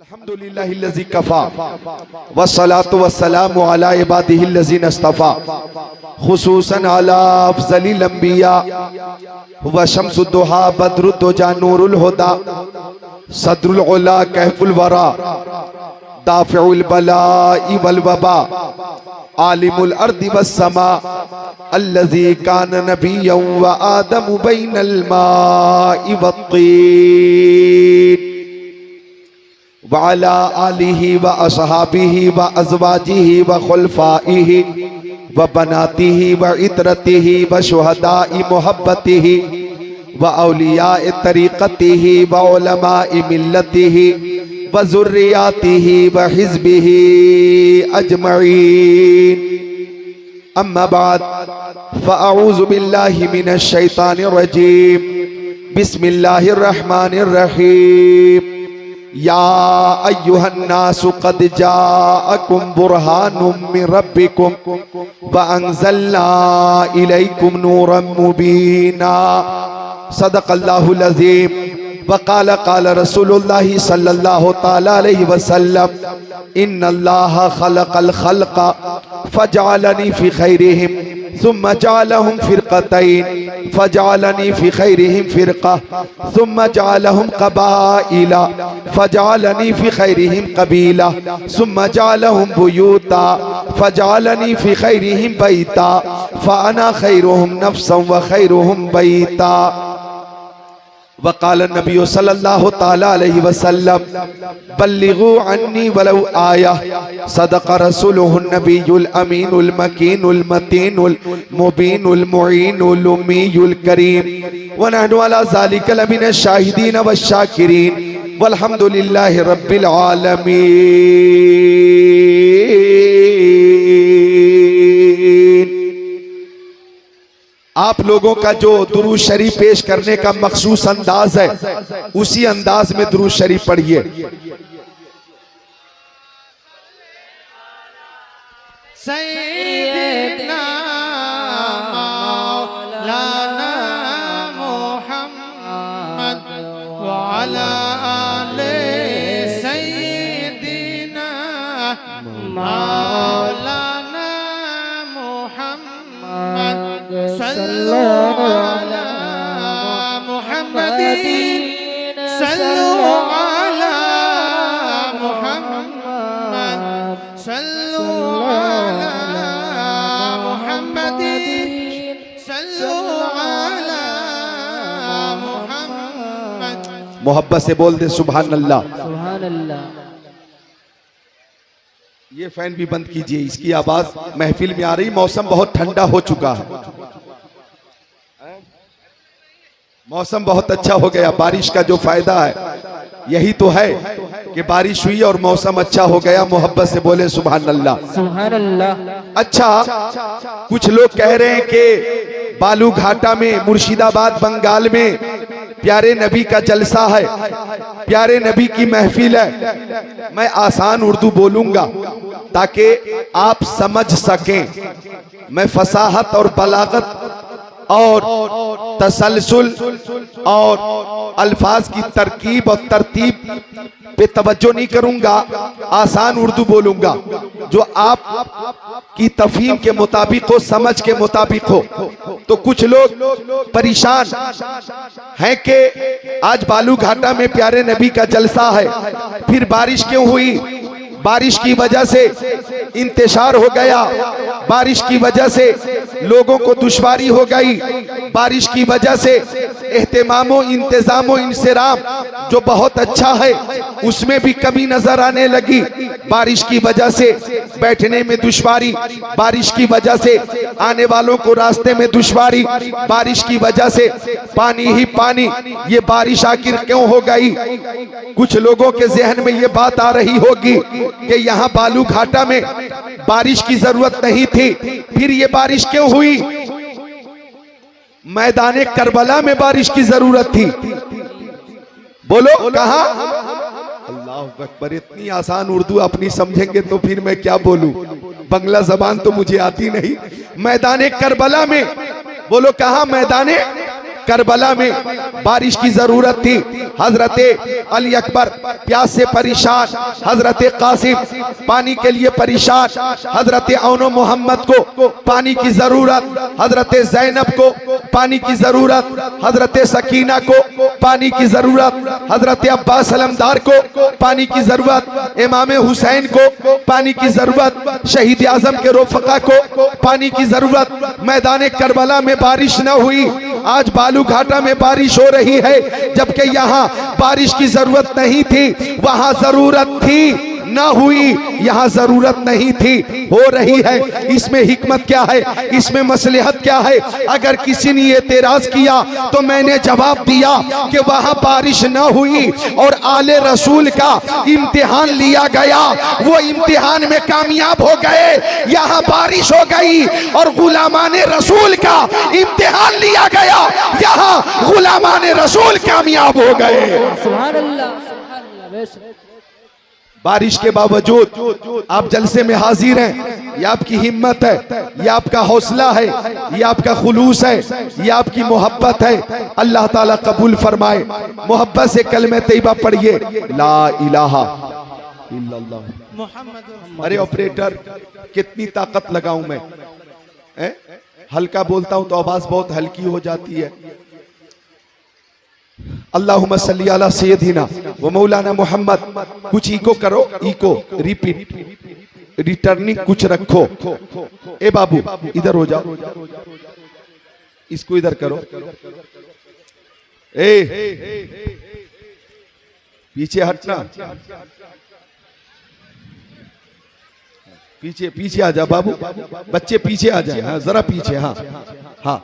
अल्हम्दुलिल्लाहिल्लज़ी Kaffa वस्सलातु वस्सलामु अला इबादिहिल्लज़ीना इस्तफ़ा खुसूसन अला अफ़ज़लिल अंबिया व शम्सुद्दुहा बद्रुद्दुजा नूरुल हुदा सदरुल उला कहफुल वरा दाफ़िउल बलाइ वल वबा आलिमुल अर्दि वस्समा अल्लज़ी कान नबिय्यन व आदमु बैनल माइ वत्तीन व अला आलिहि व असहाबिहि व अज़वाजिहि व खुलफ़ाइहि व बनातिहि व इतरतिहि व शुहदाइ मुहब्बतिहि व औलियाए तरीक़तिहि व उलमाए मिल्लतिहि व ज़ुर्रियातिहि व हिज़्बिहि अजमईन। अम्मा बाद फ़अऊज़ु बिल्लाहि मिनश शैतानिर रजीम। बिस्मिल्लाहिर रहमानिर रहीम। या अय्युहन्नासु क़द जाअकुम बुरहानुम मिन रब्बिकुम व अंज़लना इलैकुम नूरम मुबीना। सदक़ल्लाहुल अज़ीम। वक़ाल क़ाल रसूलुल्लाहि सल्लल्लाहु तआला अलैहि वसल्लम इन्नल्लाह ख़लक़ल ख़ल्क़ फ़जअलनी फ़ी ख़ैरिहिम सुम्मा जअलहुम फ़िरक़तैन फ़जअलनी फ़ी ख़ैरिहिम फ़िरक़ा सुम्मा जअलहुम क़बाइला फ़जअलनी फ़ी ख़ैरिहिम क़बीला सुम्मा जअलहुम बुयूता फ़जअलनी फ़ी ख़ैरिहिम बैता फ़अना ख़ैरुहुम नफ़्सन व ख़ैरुहुम बैता। वक़ाल नबी सल्लल्लाहु तआला अलैहि वसल्लम बल्लिगू अन्नी वलौ आया। सदक़ रसूलुहुन नबियुल अमीनुल मकीनुल मतीनुल मुबीनुल मुईनुल उम्मीयुल करीम व नहनु अला ज़ालिका लमिनश शाहिदीन वश्शाकिरीन वल्हम्दुलिल्लाहि रब्बिल आलमीन। आप लोगों का जो दुरूद शरीफ पेश करने का मखसूस अंदाज है, उसी अंदाज में दुरूद शरीफ पढ़िए। सैयदना मौलाना मुहम्मद व अला आले सैयदना मौलाना मुहम्मद सल्लु अला मुहम्मदिन सल्लु अला मुहम्मद सल्लु अला मुहम्मदिन सल्लु अला मुहम्मद। मोहब्बत से बोल दे सुभान अल्लाह। सुभान अल्लाह। ये फैन भी बंद कीजिए, इसकी आवाज महफिल में आ रही। मौसम बहुत ठंडा हो चुका है, मौसम बहुत अच्छा हो गया। बारिश का जो फायदा है यही तो है कि बारिश हुई और मौसम अच्छा हो गया। मोहब्बत से बोले सुभान अल्लाह। सुभान अल्लाह। अच्छा, कुछ लोग कह रहे हैं कि बालू घाटा में, मुर्शिदाबाद बंगाल में प्यारे नबी का जलसा है, प्यारे नबी की महफिल है। मैं आसान उर्दू बोलूंगा ताकि आप समझ सकें। मैं फसाहत और बलागत और तसलसल और अल्फाज की तरकीब और तरतीब पे तवज्जो नहीं करूंगा, आसान उर्दू बोलूंगा जो आप की तफहीम के मुताबिक हो, समझ के मुताबिक हो। तो कुछ लोग परेशान हैं कि आज बालू घाटा में प्यारे नबी का जलसा है, फिर बारिश क्यों हुई? बारिश की वजह से इंतशार हो गया, बारिश की वजह से लोगों को दुश्वारी हो गई, बारिश की वजह से एहतमामो इंतजामो इंसराम जो बहुत अच्छा है उसमें भी कमी नजर आने लगी। बारिश की वजह से बैठने में दुश्वारी, बारिश की वजह से आने वालों को रास्ते में दुश्वारी, बारिश की वजह से पानी ही पानी। ये बारिश आखिर क्यों हो गई? कुछ लोगों के जहन में ये बात आ रही होगी कि यहाँ बालू घाटा में बारिश की जरूरत नहीं थी, फिर ये बारिश क्यों हुई? मैदाने करबला में बारिश की जरूरत थी। बोलो कहाँ? अल्लाह अकबर। इतनी आसान उर्दू अपनी समझेंगे तो फिर मैं क्या बोलूं, बंगला जबान तो मुझे आती नहीं। मैदाने करबला में, बोलो कहाँ? मैदाने करबला में बारिश की जरूरत थी। हजरत अली अकबर प्यास से परेशान, हजरत कासिम पानी के लिए परेशान, हजरत औनो मोहम्मद को पानी की जरूरत, हजरत जैनब को पानी की जरूरत, हजरत सकीना को पानी की जरूरत, हजरत अब्बास अलमदार को पानी की जरूरत, इमाम हुसैन को पानी की जरूरत, शहीद आजम के रोफका को पानी की जरूरत। मैदान करबला में बारिश न हुई, आज बालू घाटा में बारिश हो रही है, जबकि यहाँ बारिश की जरूरत नहीं थी, वहां जरूरत थी, न हुई, यहाँ जरूरत नहीं थी, हो रही है। इसमें हिकमत क्या है, इसमें मसलहत क्या है? अगर किसी ने एतराज किया तो मैंने जवाब दिया कि वहां बारिश न हुई और आले रसूल का इम्तिहान लिया गया, वो इम्तिहान में कामयाब हो गए। यहाँ बारिश हो गई और गुलामाने रसूल का इम्तिहान लिया गया, यहाँ गुलामाने रसूल कामयाब हो गए। सुभान अल्लाह, सुभान अल्लाह, बेशक। बारिश के बावजूद आप जलसे में हाजिर हैं, ये आपकी हिम्मत है, ये आपका हौसला है, ये आपका खुलूस है, ये आपकी मोहब्बत है। अल्लाह ताला कबूल फरमाए। मोहब्बत से कलमे तैयबा पढ़िए, ला इलाहा इल्लल्लाह मुहम्मद। अरे ऑपरेटर, कितनी ताकत लगाऊं मैं? हल्का बोलता हूं तो आवाज बहुत हल्की हो जाती है। अल्लाहुम्मा सल्ली अला सय्यदिना व मौलाना मोहम्मद। कुछ इको करो, इको रिपीट, रिटर्निंग कुछ रखो। ए बाबू इधर हो जाओ, इसको इधर करो। ए पीछे हटना, पीछे पीछे आ जा बाबू, बच्चे पीछे आ जाए। हाँ जरा पीछे, हाँ हाँ।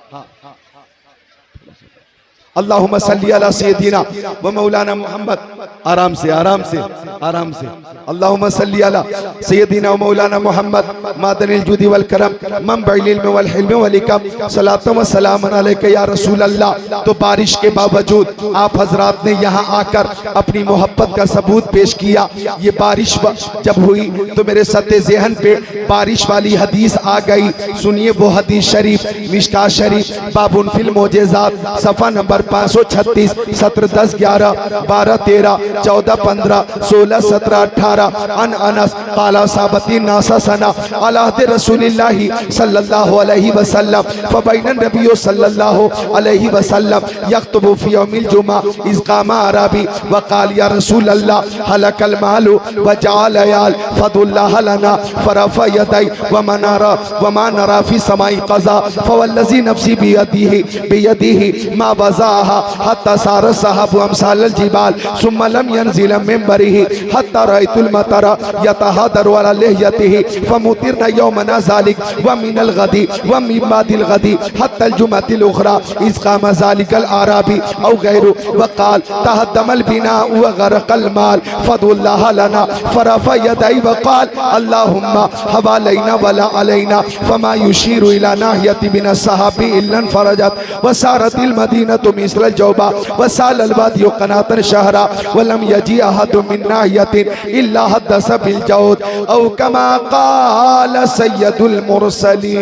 अल्लाहुम्मा सल्ली अला सय्यदिना व मौलाना मोहम्मद। आराम से आराम से आराम से। अल्लाहुम्मा सल्ली अला सय्यदिना व मौलाना मोहम्मद मादनिल जुदी वल करम मंबइल इल्म वल हिल्म वल हिकम सलातो व सलाम अलैका या रसूल अल्लाह। तो बारिश के बावजूद आप हजरात ने यहाँ आकर अपनी मोहब्बत का सबूत पेश किया। ये बारिश जब हुई तो मेरे सत्ते ज़हन पे बारिश वाली हदीस आ गई। सुनिए वो हदीस शरीफ, मिशकात शरीफ, बाबुन फिल मोजेज़ात, सफ़ा नंबर 536, 17, 10, 11, 12, 13, 14, 15, 16, 17, 18। अन अनस काला साबती नासा सना अलाहद रसूलिल्लाहि सल्लल्लाहु अलैहि वसल्लम फबैन नबियो सल्लल्लाहु अलैहि वसल्लम यख्तबु फी यौमिल जुमा इज़ कामा अरबी व क़ाल या रसूल अल्लाह हलकल मालु व जअल याल फदुल्लाह लना फरफ़ा यदै व मनारा व मा नरा फी समाई क़ज़ा फवल्लज़ी नफ्सी बियदिही मा वज़ा हत्ता सार साहब अमसाल जिबाल सुम्मा लम यनजिल मिन बरिही हत्ता रअयतुल मतरा यतहादरु अला लिहयतिही फमुतिरना यौमना ज़ालिक व मिनल गदी व मिन बादिल गदी हत्ता अल जुमअतिल उखरा इज़ क़ामा ज़ालिकल आराबी औ गैरु व क़ाल तहद्दमल बिना व गरक़ल माल फदुल्लाह लना फरफ़ा यदै व क़ाल अल्लाहुम्मा हवालैना वला अलैना फमा युशीरु इला नाहियति मिन अस्सहाबी इल्ला फरजत व सारतिल मदीनतु मिस्ल जौबा व सालल वादियु क़नातन शहरा व लम यजी अहदु मिन नाहियतिन इल्ला हद्दस बिल जौद औ कमा क़ाल सय्यदुल मुरसलीन।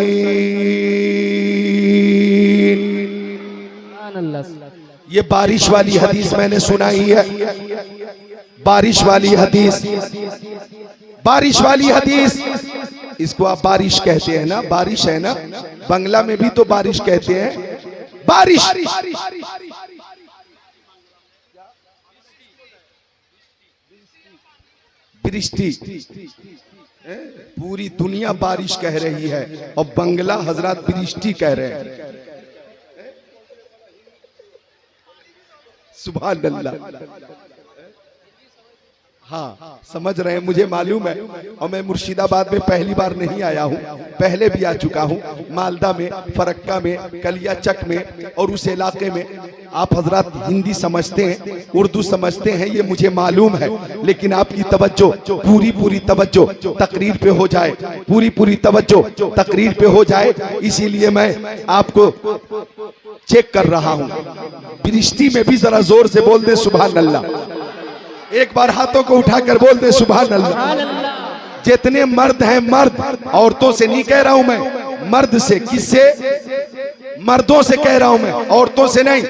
ये बारिश वाली हदीस मैंने सुनाई है। बारिश वाली हदीस, बारिश वाली हदीस, इसको आप बारिश कहते हैं ना, बारिश है ना, बंगला में भी तो बारिश कहते हैं। बारिश बृष्टि, पूरी दुनिया बारिश कह रही है और बंगला हजरत बृष्टि कह रहे हैं। सुभान अल्लाह। हाँ समझ रहे हैं, मुझे मालूम है। और मैं मुर्शिदाबाद में पहली बार नहीं आया हूँ, पहले भी आ चुका हूँ। मालदा में, फरक्का में, कलियाचक में और उस इलाके में आप हजरत हिंदी समझते हैं, उर्दू समझते हैं, ये मुझे मालूम है। लेकिन आपकी तवज्जो, पूरी तवज्जो तकरीर पे हो जाए, पूरी तवज्जो तकरीर पे हो जाए, इसीलिए मैं आपको चेक कर रहा हूँ। बृष्टि में भी जरा जोर से बोल दे सुभान अल्लाह। एक बार हाथों को उठाकर बोल दे सुभान अल्लाह। जितने मर्द हैं, मर्द, औरतों से नहीं कह रहा हूं मैं, मर्द से। किससे? मर्दों से कह रहा हूं मैं, औरतों से नहीं।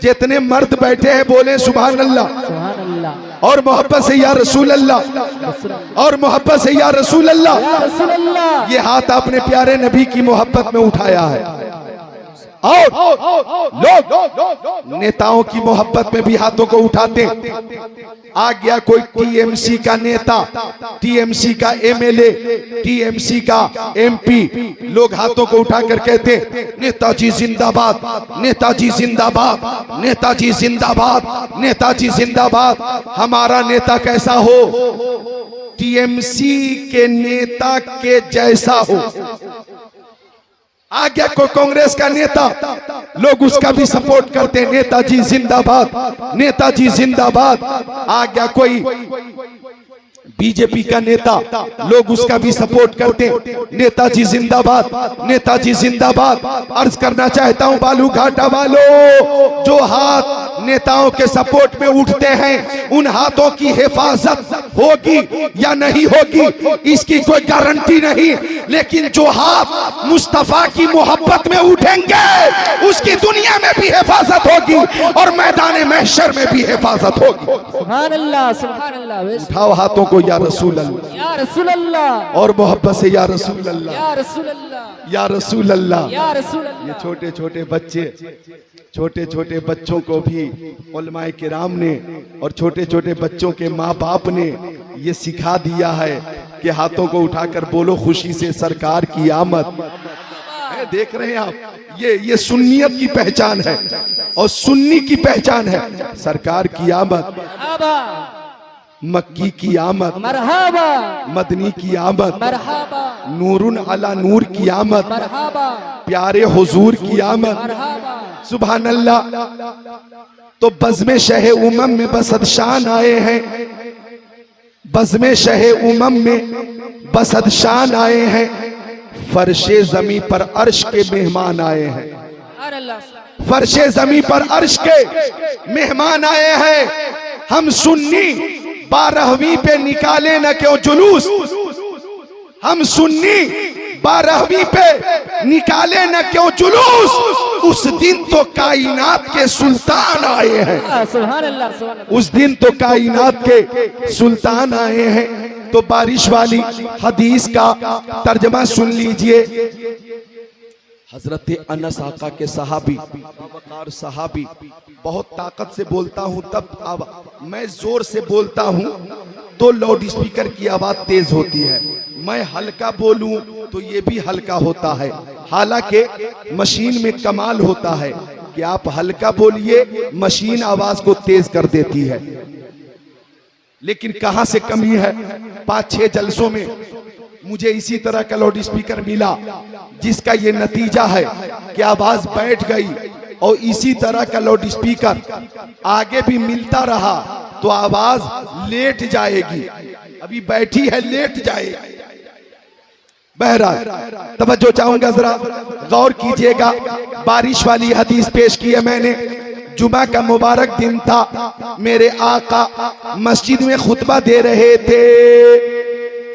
जितने मर्द बैठे हैं बोले सुभान अल्लाह, सुभान अल्लाह, और मोहब्बत से या रसूल अल्लाह, और मोहब्बत से या रसूल अल्लाह। या रसूल अल्लाह। ये हाथ आपने प्यारे नबी की मोहब्बत में उठाया है। और लोग नेताओं की मोहब्बत में भी हाथों को उठाते। आ गया कोई टीएमसी का नेता, टीएमसी का एमएलए, टीएमसी का एमपी, लोग हाथों को उठाकर कहते नेताजी जिंदाबाद, नेताजी जिंदाबाद, नेताजी जिंदाबाद, नेताजी जिंदाबाद। हमारा नेता कैसा हो? टीएमसी के नेता के जैसा हो। आ गया कोई कांग्रेस का नेता, लोग उसका भी सपोर्ट करते हैं, नेताजी जिंदाबाद, नेताजी जिंदाबाद। आ गया कोई बीजेपी का नेता, लोग उसका भी सपोर्ट करते हैं, नेताजी जिंदाबाद, नेताजी जिंदाबाद। अर्ज करना चाहता हूं बालू घाटा वालों, जो हाथ नेताओं के सपोर्ट में उठते हैं उन हाथों की हिफाजत होगी या नहीं होगी इसकी कोई गारंटी नहीं, लेकिन जो हाथ मुस्तफा की मोहब्बत में उठेंगे उसकी दुनिया में भी हिफाजत होगी और मैदान महशर में भी हिफाजत होगी। सुभान अल्लाह, सुभान अल्लाह। उठाओ हाथों को या रसूल अल्लाह, या रसूल अल्लाह, और मोहब्बत से या रसूल अल्लाह, या रसूल अल्लाह, या रसूल अल्लाह। या रसूल अल्लाह। ये छोटे छोटे बच्चे, छोटे छोटे बच्चों को भी उलमाए किराम ने और छोटे छोटे बच्चों के माँ बाप ने ये सिखा दिया है कि हाथों को उठाकर बोलो खुशी से सरकार की आमद। देख रहे हैं आप, ये सुन्नियत की पहचान है और सुन्नी की पहचान है। सरकार की आमद, मरहबा, मक्की की आमद, मरहबा, मदनी की आमद, मरहबा, नूरुन अला नूर की आमद, मरहबा, प्यारे हुजूर की आमद। मरहबा। सुभान अल्लाह। तो बज़्म शहे उमम में बसदशान आए हैं, बज़्म शहे उमम में बसदशान आए हैं, फर्शे जमी पर अर्श के मेहमान आए हैं, सुभान अल्लाह। फर्शे जमी पर अर्श के मेहमान आए हैं। हम सुन्नी 12वीं पे निकाले न क्यों जुलूस, हम सुन्नी 12वीं पे निकाले न क्यों जुलूस, उस दिन तो कायनात के सुल्तान आए हैं, सुभान अल्लाह, सुभान अल्लाह। उस दिन तो कायनात के सुल्तान आए हैं। तो बारिश वाली हदीस का तर्जमा सुन लीजिए। हजरत अनस आका के सहाबी, वकार सहाबी, बहुत ताकत से बोलता हूं तब अब मैं जोर से बोलता हूं तो लाउड स्पीकर की आवाज तेज होती है, मैं हल्का बोलूं तो ये भी हल्का होता है। हालांकि मशीन में कमाल होता है कि आप हल्का बोलिए, मशीन आवाज को तेज कर देती है। लेकिन कहां से कमी है? 5-6 जलसों में मुझे इसी तरह का लाउड स्पीकर मिला जिसका ये नतीजा है कि आवाज बैठ गई, और इसी तरह का लाउड स्पीकर आगे भी मिलता रहा तो आवाज लेट जाएगी, अभी बैठी है लेट जाएगी। बहरहाल तवज्जो चाहूंगा, जरा गौर कीजिएगा। बारिश वाली हदीस पेश की है मैंने। जुमा का मुबारक दिन था, मेरे आका मस्जिद में खुतबा दे रहे थे।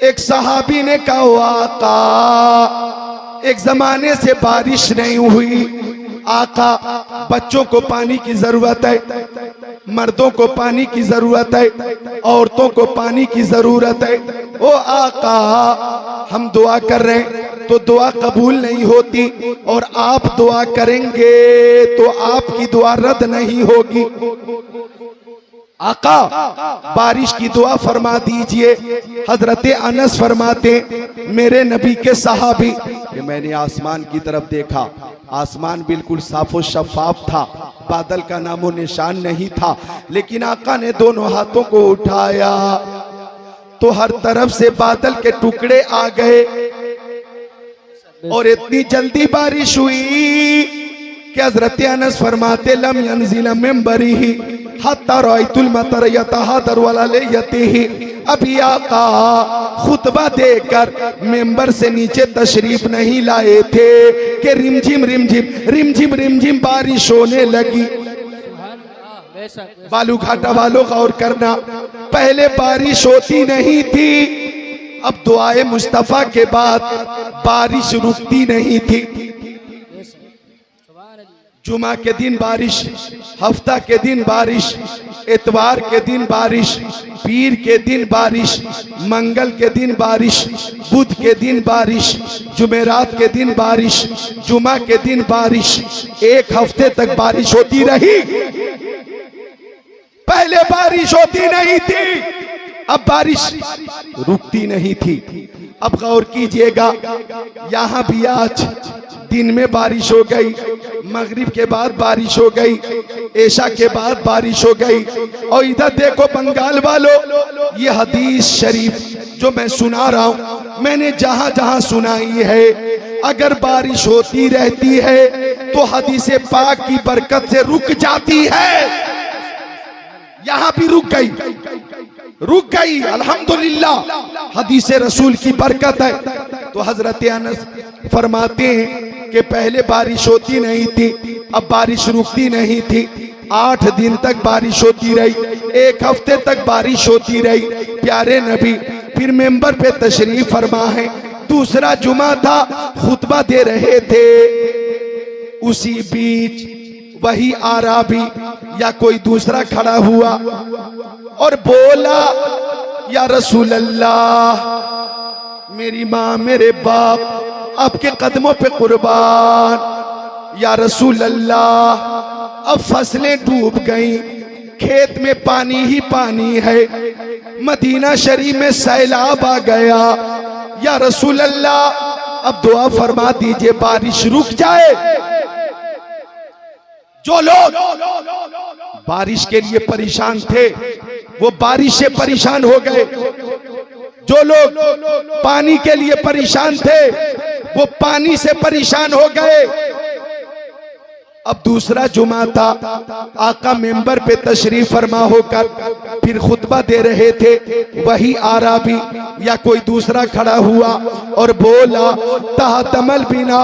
एक सहाबी ने कहा आका एक जमाने से बारिश नहीं हुई, आका बच्चों को पानी की जरूरत है, मर्दों को पानी की जरूरत है, औरतों को पानी की जरूरत है। ओ आका हम दुआ कर रहे हैं तो दुआ कबूल नहीं होती, और आप दुआ करेंगे तो आपकी दुआ रद्द नहीं होगी। आका बारिश की दुआ फरमा दीजिए। हजरत अनस फरमाते मेरे नबी के सहाबी कि मैंने आसमान की तरफ देखा, आसमान बिल्कुल साफ और शफाफ था, बादल का नामो निशान नहीं था, लेकिन आका ने दोनों हाथों को उठाया तो हर तरफ से बादल के टुकड़े आ गए और इतनी जल्दी बारिश हुई कि हजरत अनस फरमाते लम यंजिल मिंबरिही हत्ता रअयतुल मतर यतहदर वला लयतिही। अभी आका खुतबा देकर मेंबर से नीचे तशरीफ नहीं लाए थे कि रिमझिम रिमझिम रिमझिम रिमझिम बारिश होने लगी। बालू घाटा वालों गौर करना, पहले बारिश होती नहीं थी, अब दुआए मुस्तफा के बाद बारिश रुकती नहीं थी। जुमा के दिन बारिश, हफ्ता के दिन बारिश, इतवार के दिन बारिश, पीर के दिन बारिश, मंगल के दिन बारिश, बुध के दिन बारिश, जुमेरात के दिन बारिश, जुमा के दिन बारिश। एक हफ्ते तक बारिश होती रही। पहले बारिश होती नहीं थी, अब बारिश रुकती नहीं थी। अब गौर कीजिएगा, यहां भी आज दिन में बारिश हो गई, मगरिब के बाद बारिश हो गई, ऐशा के बाद बारिश हो गई। और इधर देखो बंगाल वालों, ये हदीस शरीफ जो मैं सुना रहा हूं, मैंने जहां जहां सुनाई है, अगर बारिश होती रहती है तो हदीस पाक की बरकत से रुक जाती है। यहां भी रुक गई, अल्हम्दुलिल्लाह, हदीस रसूल की बरकत है। तो हजरत अनस फरमाते हैं कि पहले बारिश होती नहीं थी, अब बारिश रुकती नहीं थी। 8 दिन तक बारिश होती रही, 1 हफ्ते तक बारिश होती रही। प्यारे नबी फिर मेंबर पे तशरीफ फरमा है, दूसरा जुमा था, खुतबा दे रहे थे। उसी बीच वही आराबी या कोई दूसरा खड़ा हुआ और बोला, या रसूल अल्लाह, मेरी माँ मेरे बाप आपके कदमों पे कुर्बान। या रसूल अल्लाह, अब फसलें डूब गईं, खेत में पानी ही पानी है, मदीना शरीफ में सैलाब आ गया। या रसूल अल्लाह, अब दुआ फरमा दीजिए बारिश रुक जाए। जो लोग बारिश के लिए परेशान थे वो बारिश से परेशान हो गए, जो लोग पानी के लिए परेशान थे वो पानी से परेशान हो गए। अब दूसरा जुमा था, आका मेंबर पे तशरीफ फरमा होकर फिर खुतबा दे रहे थे। वही आराबी या कोई दूसरा खड़ा हुआ और बोला, तहतमल बिना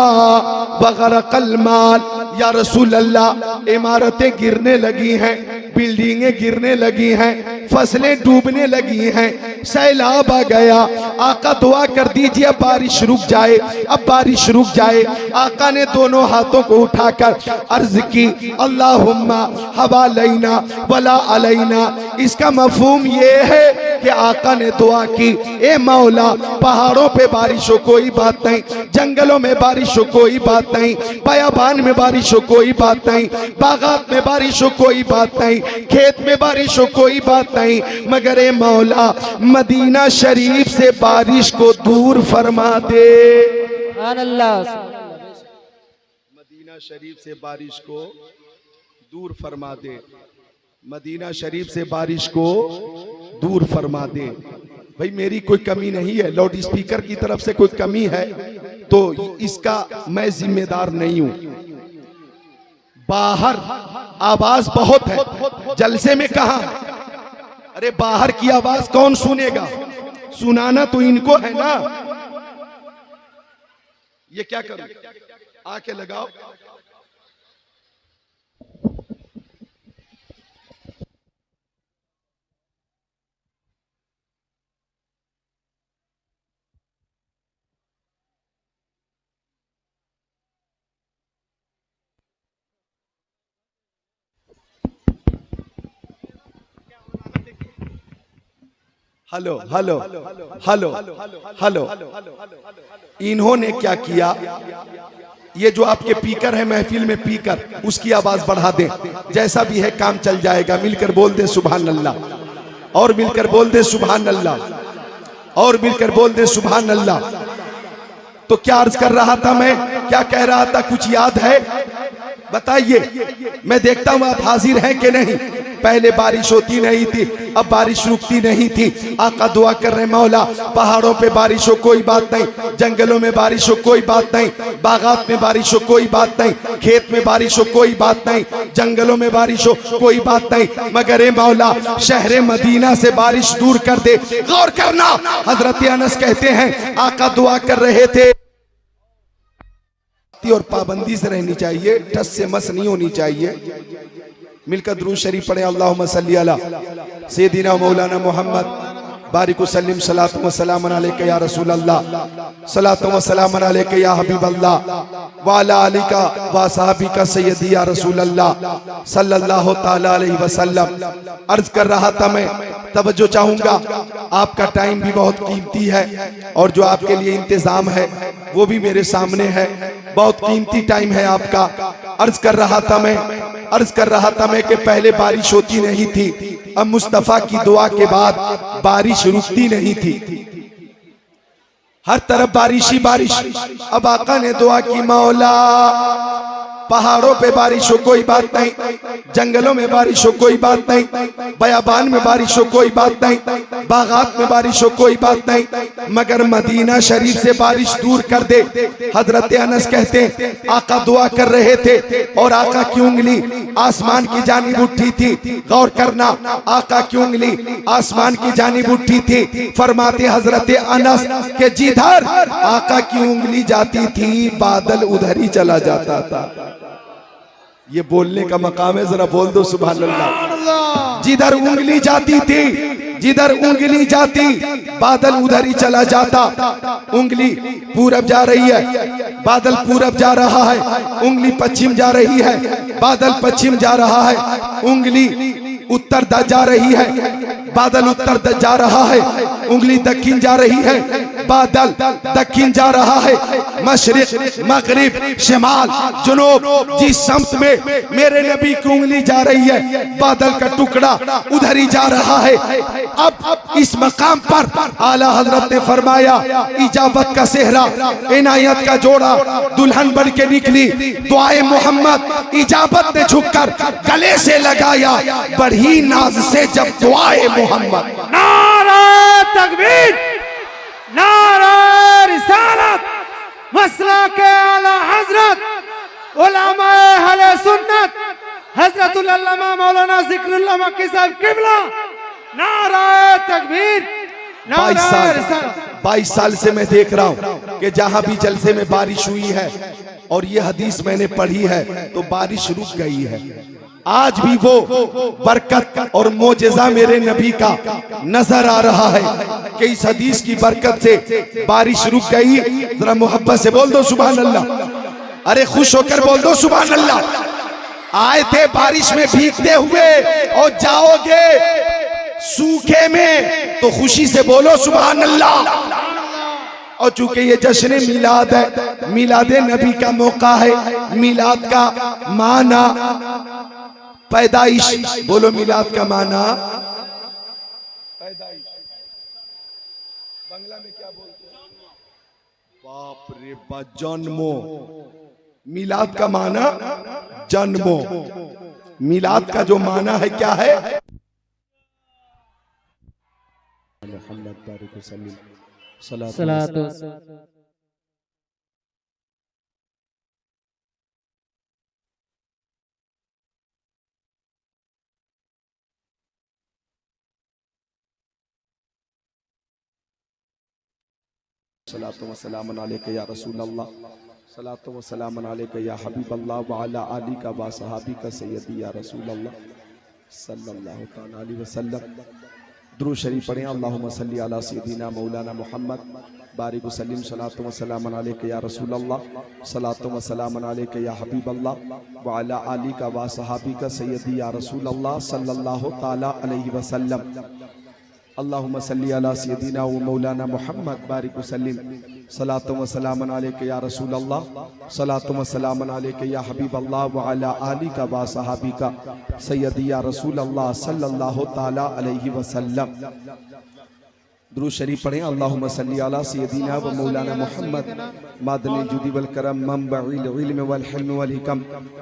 वगरकल माल। या रसूल अल्लाह, इमारतें गिरने लगी हैं, बिल्डिंगें गिरने लगी हैं, फसलें डूबने लगी हैं, सैलाब आ गया। आका दुआ कर दीजिए अब बारिश रुक जाए, अब बारिश रुक जाए। आका ने दोनों हाथों को उठाकर अर्ज की, अल्लाहुम्मा हवालैना वला अलैना। इसका मफहूम ये है कि आका ने दुआ की, ए मौला, पहाड़ों पे बारिश हो कोई बात नहीं, जंगलों में बारिश हो कोई बात नहीं, बयाबान में बारिश हो कोई बात नहीं, बागात में बारिश हो कोई बात नहीं, खेत में बारिश हो कोई बात नहीं, मगर ए मौला, मदीना शरीफ से बारिश को दूर फरमा दे। मदीना शरीफ से बारिश को दूर फरमा दे, मदीना शरीफ से बारिश को दूर फरमा दे। भाई मेरी कोई कमी नहीं है, लाउड स्पीकर की तरफ से कोई कमी है तो इसका मैं जिम्मेदार नहीं हूं। बाहर आवाज बहुत है, जलसे में कहा, अरे बाहर की आवाज कौन सुनेगा, सुनाना तो इनको है ना। ये क्या करूं, आके लगाओ। हेलो हेलो हेलो हेलो, इन्होंने क्या किया, ये जो आपके पीकर है महफिल में पीकर, उसकी आवाज बढ़ा दे, जैसा भी है काम चल जाएगा। मिलकर बोल दे सुभान अल्लाह, और मिलकर बोल दे सुभान अल्लाह, और मिलकर बोल दे सुभान अल्लाह। तो क्या अर्ज कर रहा था मैं, क्या कह रहा था, कुछ याद है? बताइए, मैं देखता हूं आप हाजिर हैं कि नहीं। पहले बारिश होती नहीं थी, अब बारिश रुकती नहीं थी। आका दुआ कर रहे, मौला पहाड़ों पे बारिश हो कोई बात नहीं, जंगलों में बारिश हो कोई बात नहीं, बागात में बारिश हो कोई बात नहीं, खेत में बारिश हो कोई बात नहीं, जंगलों में बारिश हो कोई बात नहीं, मगर ए मौला शहर मदीना से बारिश दूर कर दे। गौर करना, हजरत अनस कहते हैं आका दुआ कर रहे थे, और पाबंदी से रहनी चाहिए, टस से मस नहीं होनी चाहिए। मिलकर दुरूद शरीफ पढ़े, अल्लाहुम्मा सल्ली अला सय्यदिना मौलाना मोहम्मद बारिक वसल्लिम सलातु व सलाम अलैका या रसूल अल्लाह, सलातु व सलाम अलैका या हबीब अल्लाह, व अला आलिका व सहाबिका सय्यदी या रसूल अल्लाह सल्लल्लाहु ताला अलैहि वसल्लम। अर्ज कर रहा था मैं, तवज्जो चाहूंगा, आपका टाइम भी बहुत कीमती है और जो आपके लिए इंतजाम है वो भी मेरे सामने है, बहुत कीमती टाइम है आपका। अर्ज कर रहा था मैं कि पहले बारिश होती नहीं थी, अब मुस्तफा की दुआ के बाद बारिश रुकती नहीं थी, हर तरफ बारिश ही बारिश। अब आका ने दुआ की, मौला पहाड़ों पे बारिश हो कोई बात नहीं, जंगलों में बारिश हो कोई बात नहीं, बयाबान में बारिश हो कोई बात नहीं, बागात में बारिश हो कोई बात नहीं, मगर मदीना शरीफ से बारिश दूर कर दे। हजरत अनस कहते हैं आका दुआ कर रहे थे और आका की उंगली आसमान की जानिब उठी थी। गौर करना, आका की उंगली आसमान की जानिब उठी थी। फरमाते हजरत अनस के जिधर आका की उंगली जाती थी बादल उधर ही चला जाता था। ये बोलने का मकाम है, जरा बोल दो सुभान अल्लाह। जिधर उंगली जाती थी, जिधर उंगली जाती बादल उधर ही चला जाता। उंगली पूरब जा रही है, बादल पूरब जा रहा है, उंगली पश्चिम जा रही है, बादल पश्चिम जा रहा है, उंगली उत्तर जा रही है, बादल उत्तर जा रहा है, उंगली दक्षिण जा रही है, बादल दक्षिण जा रहा है। मशरिक मगरिब शिमाल जुनूब जिस समत में मेरे नबी की उंगली जा रही है, बादल का टुकड़ा उधर ही जा रहा है। अब इस मकाम पर आला हजरत ने फरमाया, इजाबत का सेहरा, इनायत का जोड़ा दुल्हन बन के निकली। दुआए मोहम्मद इजाबत ने झुककर गले से लगाया, बढ़ी नाज से जब दुआए मोहम्मद। नारा तकबीर, नारा रिसालत, मसला के आला हजरत उलमाए अहले सुन्नत हजरतुल अल्लामा मौलाना जिक्रुल्लाह मक्की साहब किबला। नारा तकबीर, नारा रिसालत। 22 साल से मैं देख रहा हूँ कि जहाँ भी जलसे में बारिश हुई है और ये हदीस मैंने पढ़ी है तो बारिश रुक गई है। आज भी वो बरकत और मोजेजा मेरे नबी का नजर आ रहा है कि इस हदीस की बरकत से बारिश रुक गई। जरा मोहब्बत से बोल दो सुभान अल्लाह। अरे खुश होकर बोल दो सुभान अल्लाह। आए थे बारिश में भीगते हुए और जाओगे सूखे में तो खुशी से बोलो सुभान अल्लाह। और चूंकि ये जश्न मिलाद है, मिलादे नबी का मौका है, मिलाद का माना पैदाइश, बोलो मिलाद का माना पैदाइश। बांग्ला में क्या बोलते हैं? बाप रे बा, जन्मो। मिलाद का माना जन्मो। मिलाद का जो माना है क्या है? सलातो सलातो व सलाम अलैका या रसूल अल्लाह, सलातो व सलाम अलैका या हबीब अल्लाह व अला आलिका व सहाबिका सय्यदी या रसूल अल्लाह सल्लल्लाहु तआला अलैहि वसल्लम। दुरूद शरीफ पढ़ें। अल्लाहुम्मा सल्ली अला सय्यदिना मौलाना मुहम्मद बारिक वसल्लिम। सलातो व सलाम अलैका या रसूल अल्लाह, सलातो व सलाम अलैका या हबीब अल्लाह व अला आलिका व सहाबिका सय्यदी या रसूल अल्लाह सल्लल्लाहु तआला अलैहि वसल्लम। अल्लाहुम्मा सल्ली अला सय्यदिना व मौलाना मुहम्मद बारिक वसल्लिम। सलातो व सलाम अलैका या रसूल अल्लाह, सलातो व सलाम अलैका या हबीब अल्लाह व अला आलिका व सहाबिका सय्यदी या रसूल अल्लाह सल्लल्लाहु तआला अलैहि वसल्लम। दुरूद शरीफ पढ़ें। अल्लाहुम्मा सल्ली अला सय्यदिना व मौलाना मुहम्मद मादनी जुदी वल करम मंबइल इल्म वल हिल्म वल हिकम।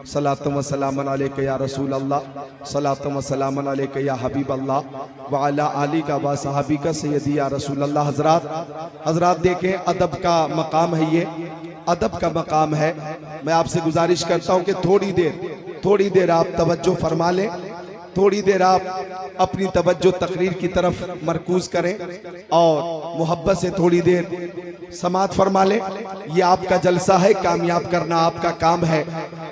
सलातो व सलाम अलैका या रसूल अल्लाह, सलातो व सलाम अलैका या हबीब अल्लाह व अला आलिका व सहाबिका सय्यदी या रसूल अल्लाह। हजरात देखें, अदब का मकाम है, ये अदब का मकाम है। मैं आपसे गुजारिश करता हूँ कि थोड़ी देर आप तवज्जो फरमा लें थोड़ी देर आप अपनी तवज्जो तकरीर की तरफ मरकूज करें और मोहब्बत से थोड़ी देर समात फरमा लें। ये आपका जलसा है, कामयाब करना आपका काम है।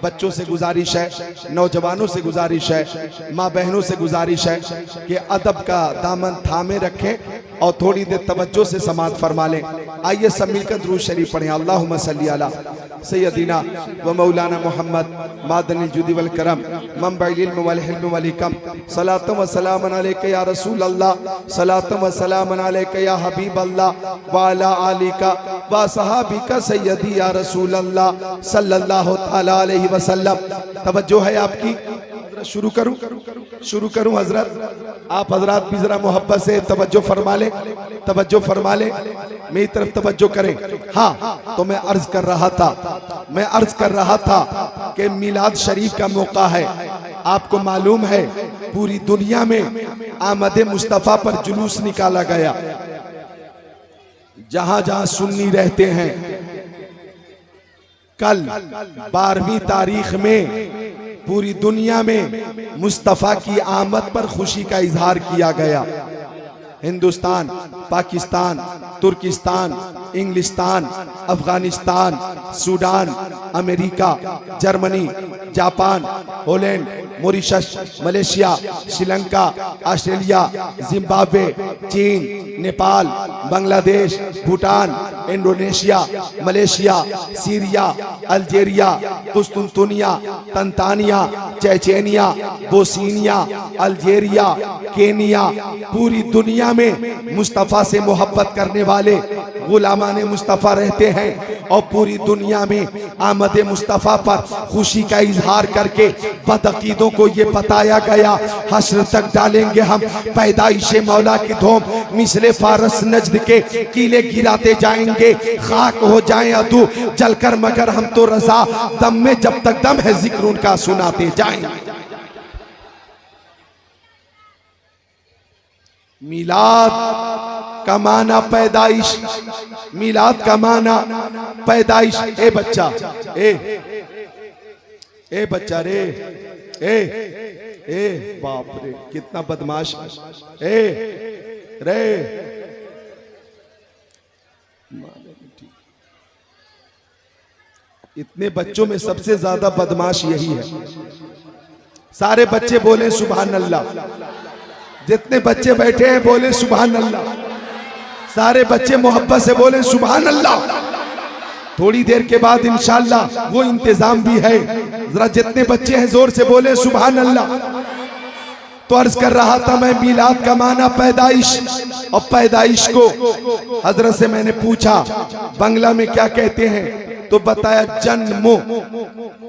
बच्चों से गुजारिश है, नौजवानों से गुजारिश है, माँ बहनों से गुजारिश है कि अदब का दामन थामे रखें और थोड़ी देर तवज्जो से समात फरमा लें। आइए सब मिलकर दुरूद शरीफ पढ़ें। अल्लाहुम्मा सल्ली अला सय्यदिना व मौलाना मोहम्मद मादनिल जुदी वल करम मंबइल इल्म वल हिल्म वल हिकम सलातु व सलामन अलैका या रसूल अल्लाह सलातु व सलामन अलैका या हबीब अल्लाह व अला आलिका व सहाबिका सय्यदी या रसूल अल्लाह सल्लल्लाहु तआला अलैहि वसल्लम। तवज्जो है आपकी, शुरू करूं हजरत? आप हजरत भी जरा मोहब्बत से तवज्जो फरमा लें, तवज्जो फरमा लें, मेरी तरफ तवज्जो करें। हाँ, तो मैं अर्ज कर रहा था कि मिलाद शरीफ का मौका है। आपको मालूम है पूरी दुनिया में आमद मुस्तफ़ा पर जुलूस निकाला गया। जहां जहां सुन्नी रहते हैं, कल 12वीं तारीख में पूरी दुनिया में मुस्तफ़ा की आमद पर खुशी का इजहार किया गया। हिंदुस्तान, पाकिस्तान, तुर्किस्तान, इंग्लिस्तान, Afghanistan, Sudan, America, Germany, Japan, Holland, Mauritius, Malaysia, Sri Lanka, Australia, Zimbabwe, चीन, Nepal, Bangladesh, Bhutan, Indonesia, Malaysia, Syria, Algeria, कुस्तुनतुनिया, Tanzania, Chechnya, Bosnia, Algeria, Kenya, पूरी दुनिया में मुस्तफ़ा से मोहब्बत करने वाले गुलामान मुस्तफ़ा रहते हैं और पूरी दुनिया में आमद मुस्तफ़ा पर खुशी का इजहार करके बदअकीदों को ये बताया गया, हश्र तक डालेंगे हम पैदाइश मौला की धूम, मिसले फारस नजद के कीले गिराते जाएंगे, खाक हो जाए अदू जलकर मगर हम तो रजा, दम में जब तक दम है जिक्र उनका सुनाते जाएंगे। मिलाद का माना पैदाइश, मिलाद का माना पैदाइश। ए बच्चा, ए बच्चा रे, ए बाप रे कितना बदमाश, रे इतने बच्चों में सबसे ज्यादा बदमाश यही है। सारे बच्चे बोले सुभान अल्लाह, जितने बच्चे बैठे हैं बोले सुभान अल्लाह, सारे बच्चे मोहब्बत से बोले सुभान अल्लाह। थोड़ी देर के बाद इंशाअल्लाह वो इंतजाम भी है, जरा जितने बच्चे हैं जोर से बोले सुभान अल्लाह। तो अर्ज कर रहा था मैं, मिलाद का माना पैदाइश, और पैदाइश को हजरत से मैंने पूछा बांग्ला में क्या कहते हैं, तो बताया जन्मो,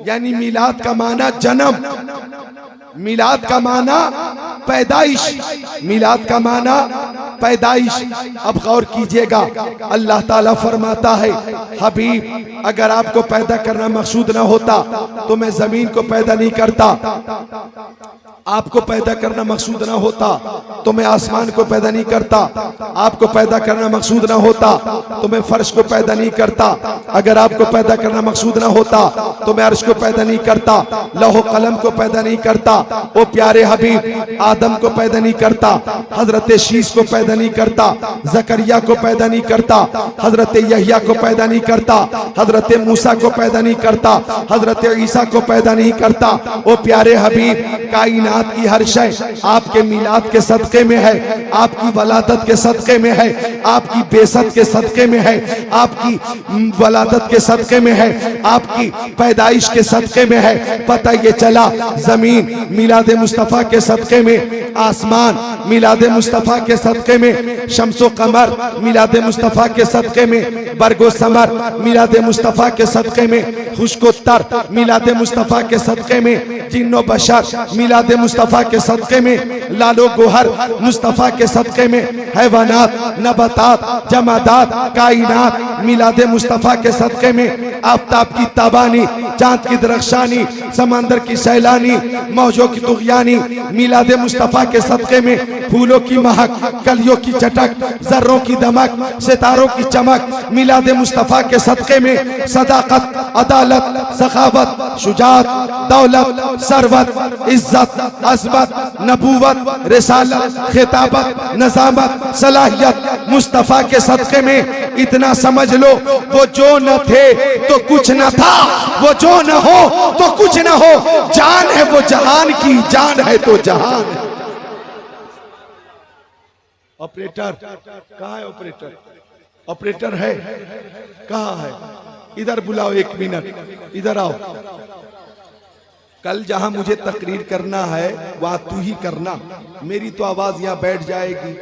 यानी मिलाद का माना जन्म, मिलाद का माना पैदाइश, मिलाद का माना पैदाइश। अब गौर कीजिएगा, अल्लाह ताला फरमाता है हबीब अगर आपको पैदा करना मकसूद ना होता तो मैं जमीन को पैदा नहीं करता, आपको पैदा करना मकसूद ना होता तो मैं आसमान को पैदा नहीं करता, आपको पैदा करना मकसूद ना होता तो मैं फर्श को पैदा नहीं करता, अगर आपको पैदा करना मकसूद ना होता तो मैं अर्श को पैदा नहीं करता, लौह कलम को पैदा नहीं करता, ओ प्यारे हबीब आदम को पैदा नहीं करता, हजरत शीश को पैदा नहीं करता, जकरिया को पैदा नहीं करता, हजरत यहिया को पैदा नहीं करता, हजरत मूसा को पैदा नहीं करता, हजरत ईसा को पैदा नहीं करता। ओ प्यारे हबीब कायनात की हर शय आपके मिलाद के सदके में है, आपकी वलादत के सदके में है, आपकी बेसत के सदके में है, आपकी वलादत के सदके में है, आपकी पैदाइश के सदके में है। पता ये चला जमीन मिलाद मुस्तफ़ा के सदके में, आसमान मिलाद मुस्तफ़ा के सदके में, शम्सो कमर मिलाद मुस्तफ़ा के सदके में, बरगो समर मिलाद मुस्तफ़ा के सदके में, खुश्को तर मिलाद मुस्तफ़ा के सदके में, जिन्नो बशर मिलाद मुस्तफ़ा के सदके में, लालो गोहर मुस्तफ़ा के सदके में, हैवानात नबातात जमादात कायनात मिलाद मुस्तफ़ा के सदके में, आफ्ताब की ताबानी, चांद की दरख्शानी, समंदर की सैलानी, मौजों की तुगयानी, मिलाद मुस्तफ़ा के सदक़े में फूलों की महक, कलियों की चटक, जर्रों की दमक, सितारों की चमक, मिलाद मुस्तफ़ा के सदक़े में सदाकत, अदालत, सखावत, शुजात, दौलत, सरवत, इज्जत, अज़मत, नबूवत, रिसालत, खिताबत, नज़ामत, सलाहियत मुस्तफ़ा के सदक़े में इतना समझ लो, वो जो न थे तो कुछ न था, वो जो न हो तो कुछ न हो, जान है वो जहान की, जान है तो जहान है। ऑपरेटर कहाँ है? ऑपरेटर, ऑपरेटर है कहाँ है? इधर बुलाओ, 1 मिनट इधर आओ। कल जहां मुझे तकरीर करना है वहां तू ही करना, मेरी तो आवाज यहां बैठ जाएगी।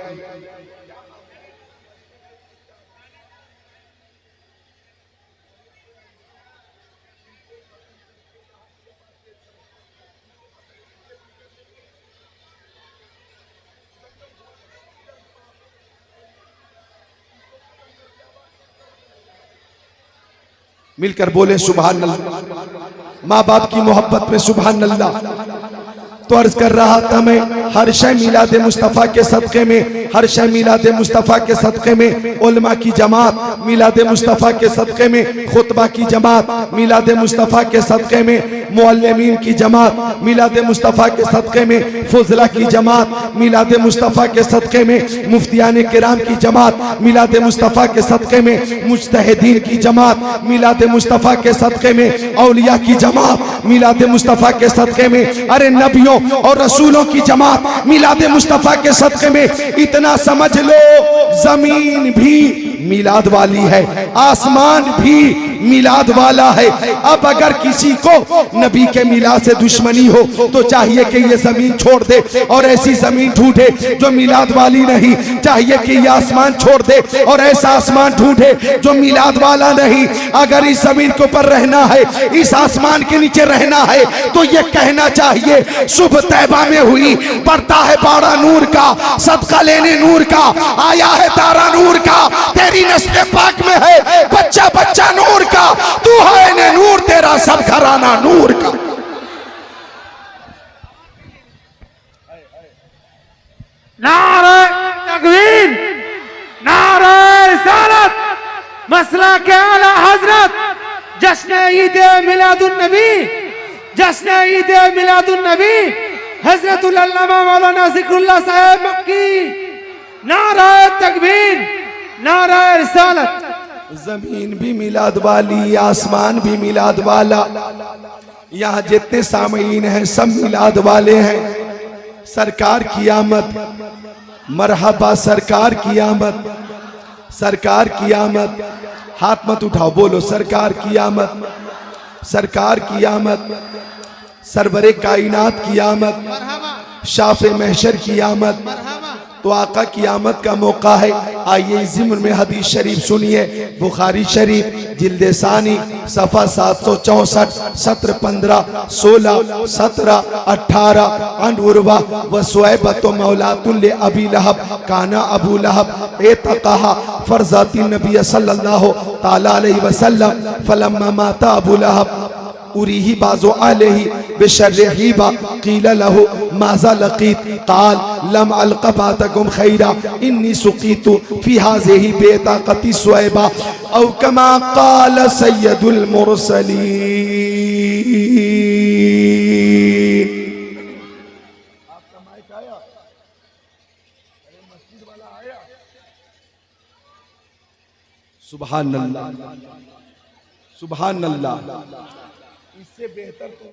मिलकर बोले सुभान अल्लाह। माँ बाप की मोहब्बत में सुभान अल्लाह। तो अर्ज कर रहा था मैं, हर शय मिलाद मुस्तफ़ा के सदक़े में, हर शय मिलाद मुस्तफ़ा के सदक़े में, उलमा की जमात मिलाद मुस्तफ़ा के सदक़े में, खुतबा की जमात मिलाद मुस्तफ़ा के सदक़े में, मुअल्लिमीन की जमात मिलाद मुस्तफ़ा के सदक़े में, फुज़ला की जमात मिलाद मुस्तफ़ा के सदक़े में, मुफ्तियान किराम की जमात मिलाद मुस्तफ़ा के सदक़े में, मुज्तहिदीन की जमात मिलाद मुस्तफ़ा के सदक़े में, औलिया की जमात मिलाद मुस्तफ़ा के सदक़े में, अरे नबियों और रसूलों की जमात मिलाद मुस्तफ़ा के सदक़े में। इतना समझ लो, जमीन भी मिलाद वाली है, आसमान भी मिलाद वाला है। अब अगर किसी को नबी के मिलाद से दुश्मनी हो तो चाहिए कि ये जमीन छोड़ दे और ऐसी जमीन ढूंढे जो मिलाद वाली नहीं, चाहिए कि ये आसमान छोड़ दे और ऐसा आसमान ढूंढे जो मिलाद वाला नहीं। अगर इस जमीन के ऊपर रहना है, इस आसमान के नीचे रहना है, तो ये कहना चाहिए सुबह तैबा में हुई, पड़ता है बाड़ा नूर का, सदका लेने नूर का, आया है तारा नूर का, तेरी नस्ल पाक में है बच्चा बच्चा नूर का, तू है ने नूर, तेरा सब घराना नूर का। नारे तकबीर, नारे रिसालत, मसला के आला हजरत, जश्न ईद मिलादुन नबी, जश्न ईद मिलादुन नबी, हजरतुल अल्लामा मौलाना ज़िक्रुल्लाह साहब मक्की। नारे तकबीर, नारे रिसालत। जमीन भी मिलाद वाली, आसमान भी मिलाद वाला, यहाँ जितने सामीन हैं सब मिलाद वाले हैं। सरकार की आमद, मरहबा सरकार की आमद, सरकार की आमद। हाथ मत उठाओ, बोलो सरकार की आमद, सरकार की आमद, सरवरे कायनात की आमद, शाफे महशर की आमद। तो आका की आमद का मौका है। आइए इस ज़िम्न में हदीस शरीफ सुनिए। बुखारी शरीफ जिल्द सानी सफ़ा 764, सत्र 15, 16, 17, 18। अन उर्वा व सुऐबत मौलातुन ले अबी लहब काना अबू लहब एतक़हा फरज़ाती नबी सल्लल्लाहु ताला अलैहि वसल्लम फलम्मा माता अबू लहब उरीही बाज़ो अलैहि बिशर्रिहीबा क़ील लहु माज़ा लक़ीत क़ाल लम अलक़ बातकुम खैरा इन्नी सुक़ीतु फ़ी हाज़िही बेताक़ती सुऐबा औ कमा क़ाल सय्यदुल मुरसलीन। सुभान अल्लाह, सुभान अल्लाह। इससे बेहतर तो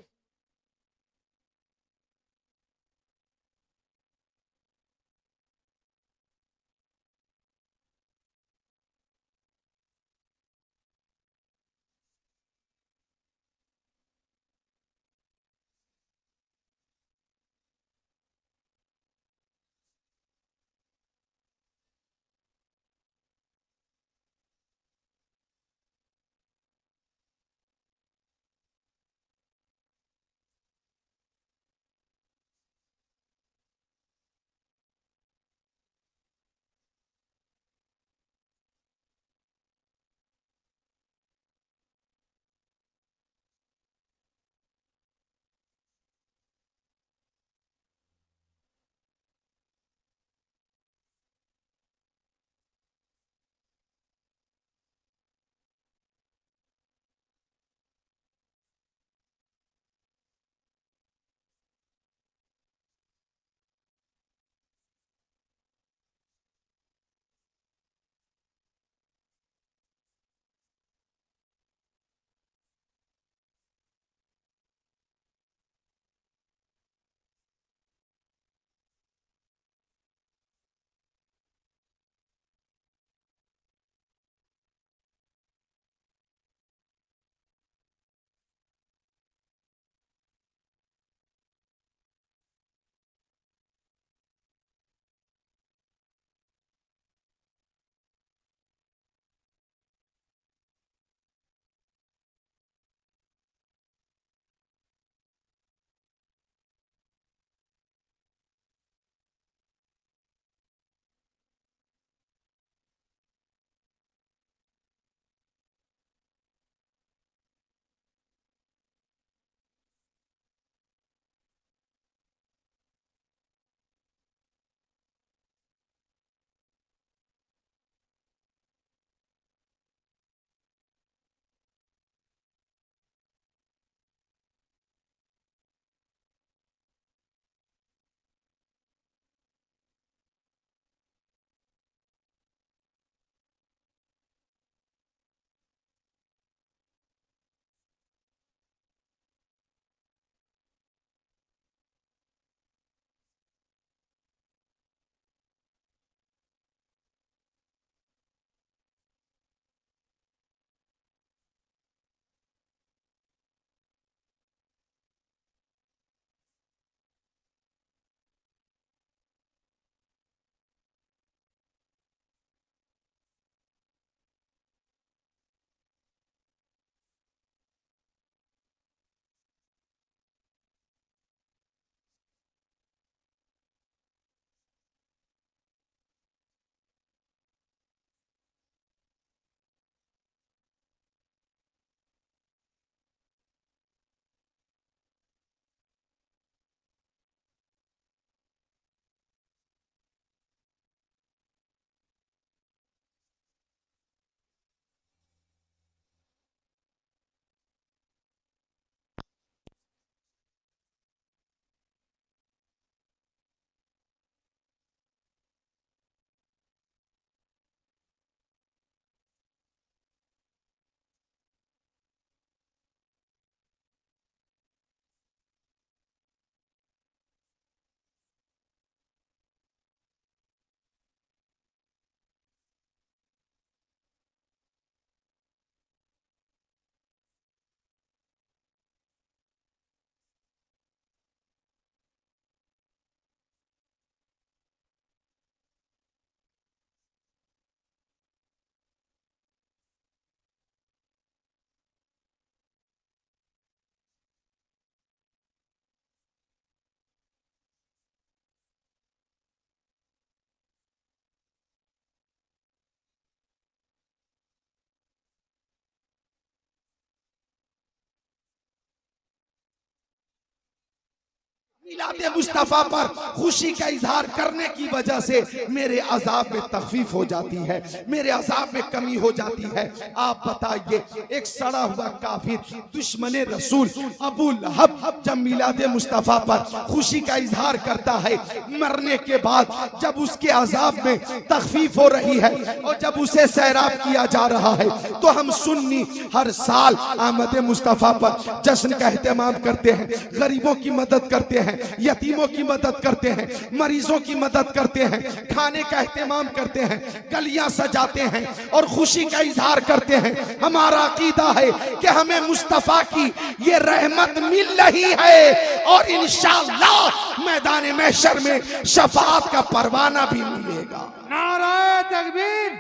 मिलादे मुस्तफा पर खुशी का इजहार करने की वजह से मेरे अजाब में तखफीफ हो जाती है, मेरे अजाब में कमी हो जाती है। आप बताइए, एक सड़ा हुआ काफिर दुश्मन रसूल अबू लहब जब मिलादे मुस्तफा पर खुशी का इजहार करता है, मरने के बाद जब उसके अजाब में तखफीफ हो रही है और जब उसे सैराब किया जा रहा है, तो हम सुन्नी हर साल आमद मुस्तफा पर जश्न का एहतमाम करते हैं, गरीबों की मदद करते हैं, यतीमों की मदद करते हैं, मरीजों की मदद करते हैं, खाने का एहतमाम करते हैं, गलियां सजाते हैं और खुशी का इजहार करते हैं। हमारा अकीदा है कि हमें मुस्तफा की ये रहमत मिल रही है और इंशाअल्लाह मैदान महशर में शफाअत का परवाना भी मिलेगा। नारे तकबीर,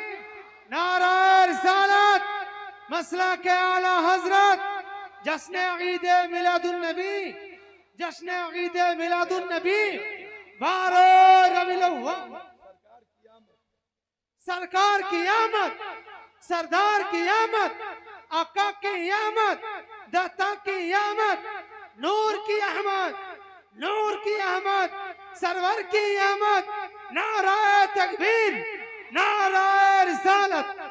नारे रिसालत, मसला के आला हजरत, जश्न ईद मिलादुन नबी, जश्न ईद मिलादुन नबी, 12 रबीउल अव्वल, सरकार की आमद, सरदार की आमद, आका की आमद, दाता की आमद, नूर की अहमद, नूर की अहमद, सरवर की आमद। नारा तकबीर, नारा रिसालत।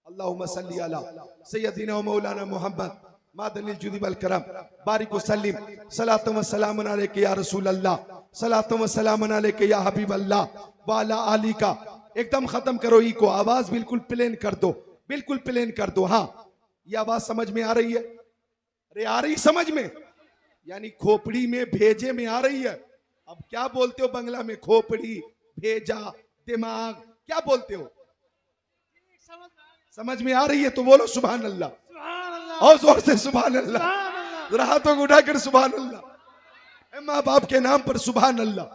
अल्लाहुम्मा सल्ली अला सय्यदिना व मौलाना मुहम्मद मादनिल जुदी वल करम बारिक व सल्लिम सलातु व सलामुन अलैका या रसूल अल्लाह, सलातु व सलामुन अलैका या हबीब अल्लाह व अला आली का। एकदम खत्म करो ई को, आवाज बिल्कुल प्लेन कर दो, बिल्कुल प्लेन कर दो। हाँ, ये आवाज समझ में आ रही है? अरे आ रही समझ में? यानी खोपड़ी में भेजे में आ रही है। अब क्या बोलते हो बंगला में? खोपड़ी, भेजा, दिमाग, क्या बोलते हो? समझ में आ रही है तो बोलो सुभान अल्लाह, और जोर से सुभान अल्लाह, राहतों को उठाकर सुभान अल्लाह, माँ बाप के नाम पर सुभान अल्लाह।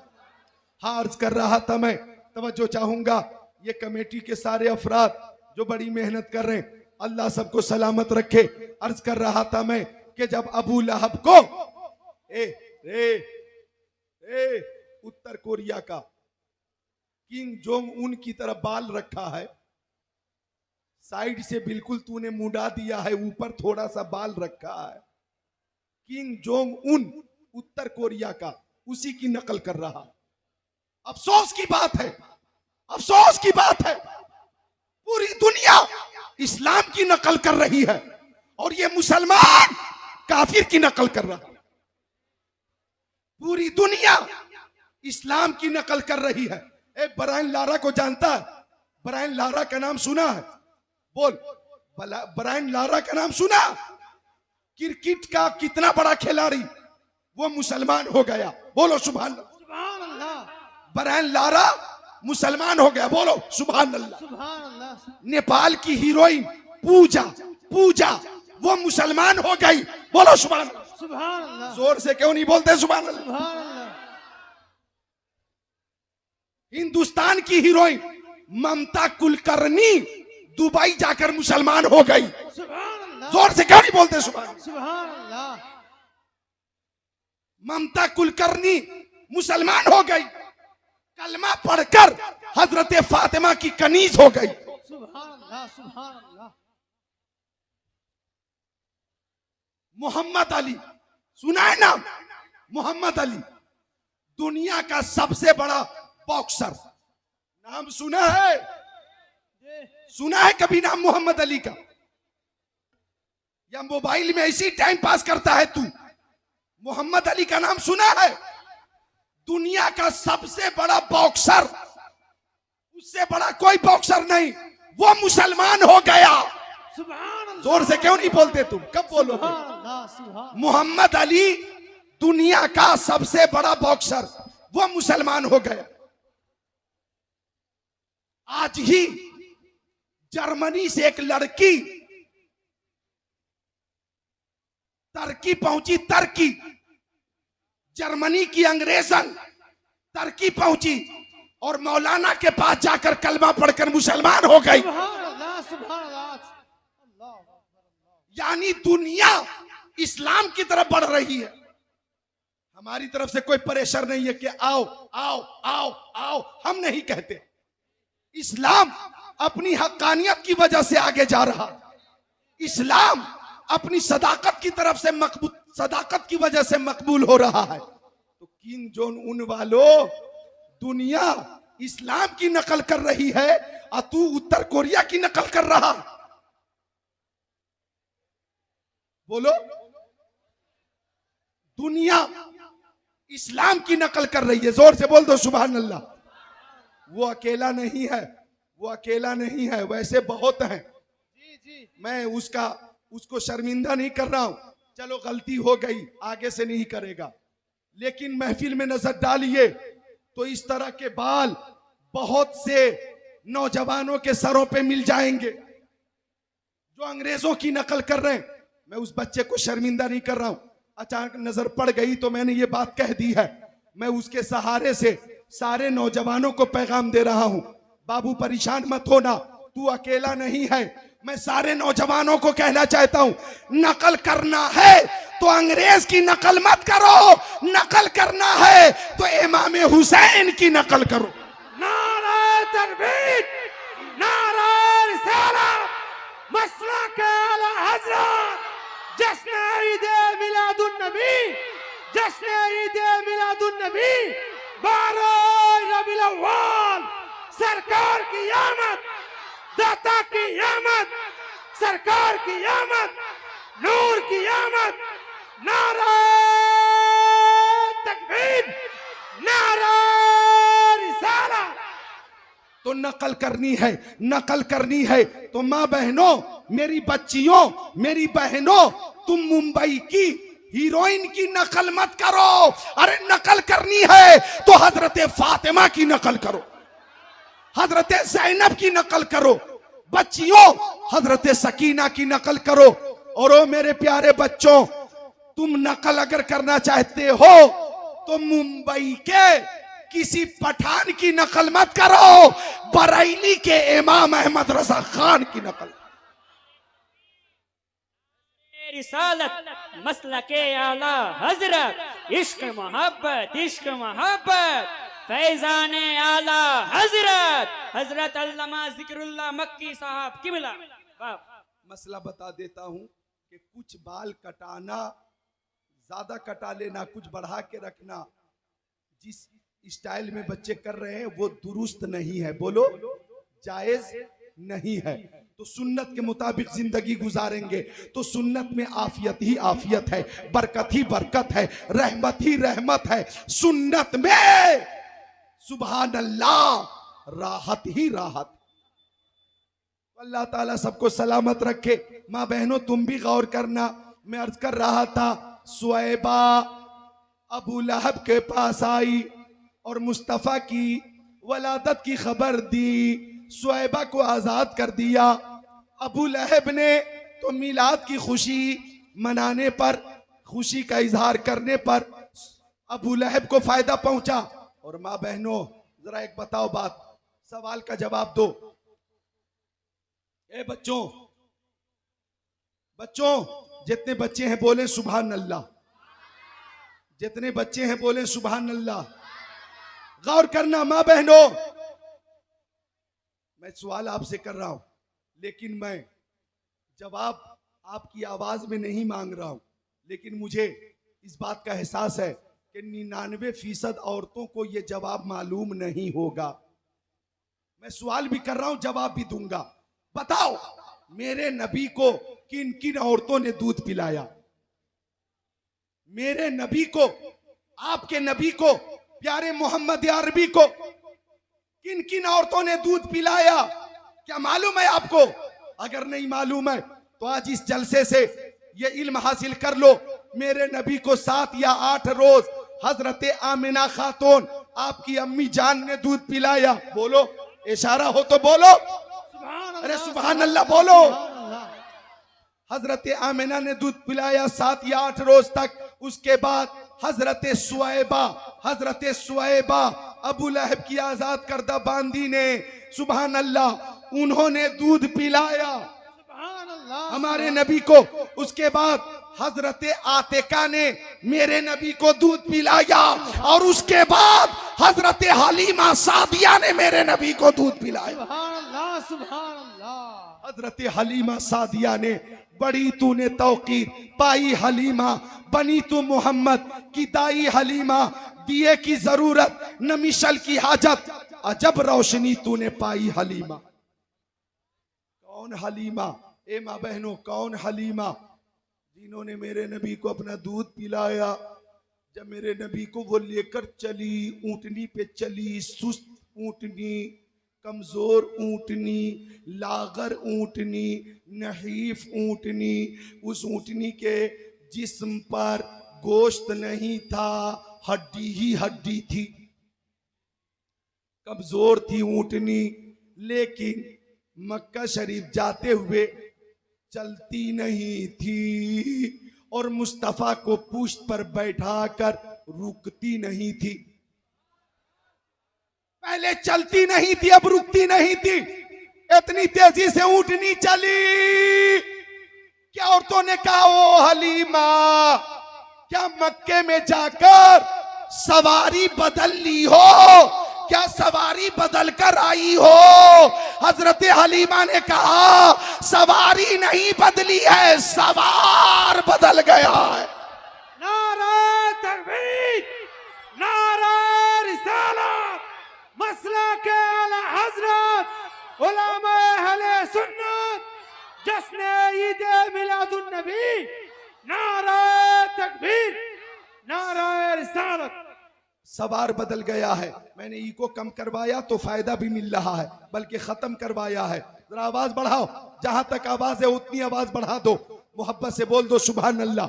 हाँ, अर्ज कर रहा था मैं, तवज्जो चाहूंगा, ये कमेटी के सारे अफराद जो बड़ी मेहनत कर रहे हैं, अल्लाह सबको सलामत रखे। अर्ज कर रहा था मैं कि जब अबू लहब को उत्तर कोरिया का किंग जोंग उन की तरह बाल रखा है, साइड से बिल्कुल तूने मुड़ा दिया है, ऊपर थोड़ा सा बाल रखा है। किंग जोंग उन उत्तर कोरिया का, उसी की नकल कर रहा। अफसोस की बात है, अफसोस की बात है, पूरी दुनिया इस्लाम की नकल कर रही है और ये मुसलमान काफिर की नकल कर रहा है। पूरी दुनिया इस्लाम की नकल कर रही है। ब्रायन लारा को जानता है? ब्रायन लारा का नाम सुना है? बोल, ब्रायन लारा का नाम सुना? क्रिकेट का कितना बड़ा खिलाड़ी, वो मुसलमान हो गया। बोलो सुभान अल्लाह। ब्रायन लारा मुसलमान हो गया, बोलो सुभान अल्लाह। नेपाल की हीरोइन पूजा, पूजा वो मुसलमान हो गई, बोलो सुभान अल्लाह। जोर से क्यों नहीं बोलते सुभान अल्लाह? हिंदुस्तान की हीरोइन ममता कुलकर्णी दुबई जाकर मुसलमान हो गई, जोर से क्यों नहीं बोलते सुभान अल्लाह? ममता कुलकर्णी मुसलमान हो गई, कलमा पढ़कर हजरत फातिमा की कनीज हो गई। मोहम्मद अली सुना है नाम? मोहम्मद अली दुनिया का सबसे बड़ा बॉक्सर, नाम सुना है? सुना है कभी नाम मोहम्मद अली का? या मोबाइल में ऐसी टाइम पास करता है तू? मोहम्मद अली का नाम सुना है? दुनिया का सबसे बड़ा बॉक्सर, उससे बड़ा कोई बॉक्सर नहीं, वो मुसलमान हो गया। जोर से क्यों नहीं बोलते तुम? कब बोलोगे? मोहम्मद अली दुनिया का सबसे बड़ा बॉक्सर, वो मुसलमान हो गया। आज ही जर्मनी से एक लड़की टर्की पहुंची, टर्की, जर्मनी की अंग्रेजन टर्की पहुंची और मौलाना के पास जाकर कलमा पढ़कर मुसलमान हो गई। यानी दुनिया इस्लाम की तरफ बढ़ रही है। हमारी तरफ से कोई प्रेशर नहीं है कि आओ आओ आओ आओ, हम नहीं कहते। इस्लाम अपनी हक्कानियत की वजह से आगे जा रहा, इस्लाम अपनी सदाकत की तरफ से सदाकत की वजह से मकबूल हो रहा है। तो किम जोंग उन वालों, दुनिया इस्लाम की नकल कर रही है और तू उत्तर कोरिया की नकल कर रहा। बोलो, दुनिया इस्लाम की नकल कर रही है, जोर से बोल दो सुभान अल्लाह। वो अकेला नहीं है, वो अकेला नहीं है, वैसे बहुत हैं। मैं उसको शर्मिंदा नहीं कर रहा हूं, चलो गलती हो गई, आगे से नहीं करेगा। लेकिन महफिल में नजर डालिए तो इस तरह के बाल बहुत से नौजवानों के सरों पे मिल जाएंगे जो अंग्रेजों की नकल कर रहे हैं। मैं उस बच्चे को शर्मिंदा नहीं कर रहा हूं, अचानक नजर पड़ गई तो मैंने ये बात कह दी है। मैं उसके सहारे से सारे नौजवानों को पैगाम दे रहा हूं, बाबू परेशान मत होना, तू अकेला नहीं है। मैं सारे नौजवानों को कहना चाहता हूं, नकल करना है तो अंग्रेज की नकल मत करो, नकल करना है तो इमाम हुसैन की नकल करो। नारा तकबीर, नारा रिसालत, मसला के आला हजरत, जश्न ईद मिलादुन नबी, जश्न ईद मिलादुन नबी, 12 रबीउल अव्वल, सरकार की आमद, दाता की आमद, सरकार की आमद, नूर की आमद, नारा तकबीर, नारा रिसालत। तो नकल करनी है, नकल करनी है तो माँ बहनों, मेरी बच्चियों, मेरी बहनों, तुम मुंबई की हीरोइन की नकल मत करो। अरे नकल करनी है तो हजरत फातिमा की नकल करो, हजरत ज़ैनब की नकल करो। बच्चियों, हजरत सकीना की नकल करो। और ओ मेरे प्यारे बच्चों, तुम नकल अगर करना चाहते हो तो मुंबई के किसी पठान की नकल मत करो, बरेली के इमाम अहमद रजा खान की नकल। रिसालत, मसला के आला हजरत, इश्क मोहब्बत, इश्क मोहब्बत, फैजाने आला हजरत, हजरत अल्लामा जिक्रुल्लाह मक्की साहब किबला। मसला बता देता हूं कि कुछ बाल कटाना, ज्यादा कटा लेना, कुछ बढ़ा के रखना, जिस स्टाइल में बच्चे कर रहे हैं वो दुरुस्त नहीं है। बोलो, जायज नहीं है। तो सुन्नत के मुताबिक जिंदगी गुजारेंगे तो सुन्नत में आफियत ही आफियत है, बरकत ही बरकत है, रहमत ही रहमत है। सुन्नत में सुभान अल्लाह, राहत ही राहत। अल्लाह ताला सबको सलामत रखे। माँ बहनों, तुम भी गौर करना। मैं अर्ज कर रहा था, सुएबा अबू लहब के पास आई और मुस्तफ़ा की वलादत की खबर दी, सुएबा को आजाद कर दिया। अबू लहब ने तो मिलाद की खुशी मनाने पर, खुशी का इजहार करने पर अबू लहब को फायदा पहुंचा। और माँ बहनों, जरा एक बताओ बात, सवाल का जवाब दो। ए बच्चों, बच्चों, जितने बच्चे हैं बोले सुभान अल्लाह, जितने बच्चे हैं बोले सुभान अल्लाह। गौर करना माँ बहनों, मैं सवाल आपसे कर रहा हूं लेकिन मैं जवाब आपकी आवाज में नहीं मांग रहा हूं, लेकिन मुझे इस बात का एहसास है कि 99% औरतों को यह जवाब मालूम नहीं होगा। मैं सवाल भी कर रहा हूं, जवाब भी दूंगा। बताओ, मेरे नबी को किन किन औरतों ने दूध पिलाया? मेरे नबी को, आपके नबी को, प्यारे मोहम्मद अरबी को किन किन औरतों ने दूध पिलाया? क्या मालूम है आपको? अगर नहीं मालूम है तो आज इस जलसे से ये इल्म हासिल कर लो। मेरे नबी को 7 या 8 रोज हजरत आमिना खातून, आपकी अम्मी जान ने दूध पिलाया। बोलो, इशारा हो तो बोलो, अरे सुभान अल्लाह बोलो। हजरत आमिना ने दूध पिलाया 7 या 8 रोज तक। उसके बाद हजरत सुएबा अबू लहब की आजाद करदा बांदी ने, सुभान अल्लाह, उन्होंने दूध पिलाया हमारे नबी को। उसके बाद हजरत आतिका ने मेरे नबी को दूध पिलाया और उसके बाद हजरत हलीमा सादिया ने मेरे नबी को दूध पिलाया। सुभान अल्लाह, सुभान अल्लाह। हजरत हलीमा सादिया ने बड़ी तूने तौकीर पाई हलीमा, बनी तू मोहम्मद की दाई हलीमा, दिए की जरूरत न मिशल की हाजत, अजब रोशनी तूने पाई हलीमा। कौन हलीमा? ए माँ बहनों, कौन हलीमा? जिन्होंने मेरे नबी को अपना दूध पिलाया। जब मेरे नबी को वो लेकर चली, ऊंटनी पे चली, सुस्त ऊंटनी, कमजोर ऊंटनी, लागर ऊंटनी, नहीफ ऊंटनी, उस ऊंटनी के जिस्म पर गोश्त नहीं था, हड्डी ही हड्डी थी, कमजोर थी ऊंटनी, लेकिन मक्का शरीफ जाते हुए चलती नहीं थी और मुस्तफा को पुश्त पर बैठाकर रुकती नहीं थी। पहले चलती नहीं थी, अब रुकती नहीं थी। इतनी तेजी से ऊंटनी चली, क्या औरतों ने कहा, ओ हलीमा, क्या मक्के में जाकर सवारी बदल ली हो? क्या सवारी बदल कर आई हो? हजरत हलीमा ने कहा, सवारी नहीं बदली है, सवार बदल गया है। नारे तकबीर, नारे रिसालत, मसला के आला हजरत उलमा अहले सुन्नत, जश्न ईद मिलादुन नबी, नारे तकबीर, नारे रिसालत। सवार बदल गया है। मैंने ई को कम करवाया तो फायदा भी मिल रहा है, बल्कि खत्म करवाया है। जरा आवाज बढ़ाओ, जहां तक आवाज है उतनी आवाज बढ़ा दो, मोहब्बत से बोल दो सुभान अल्लाह।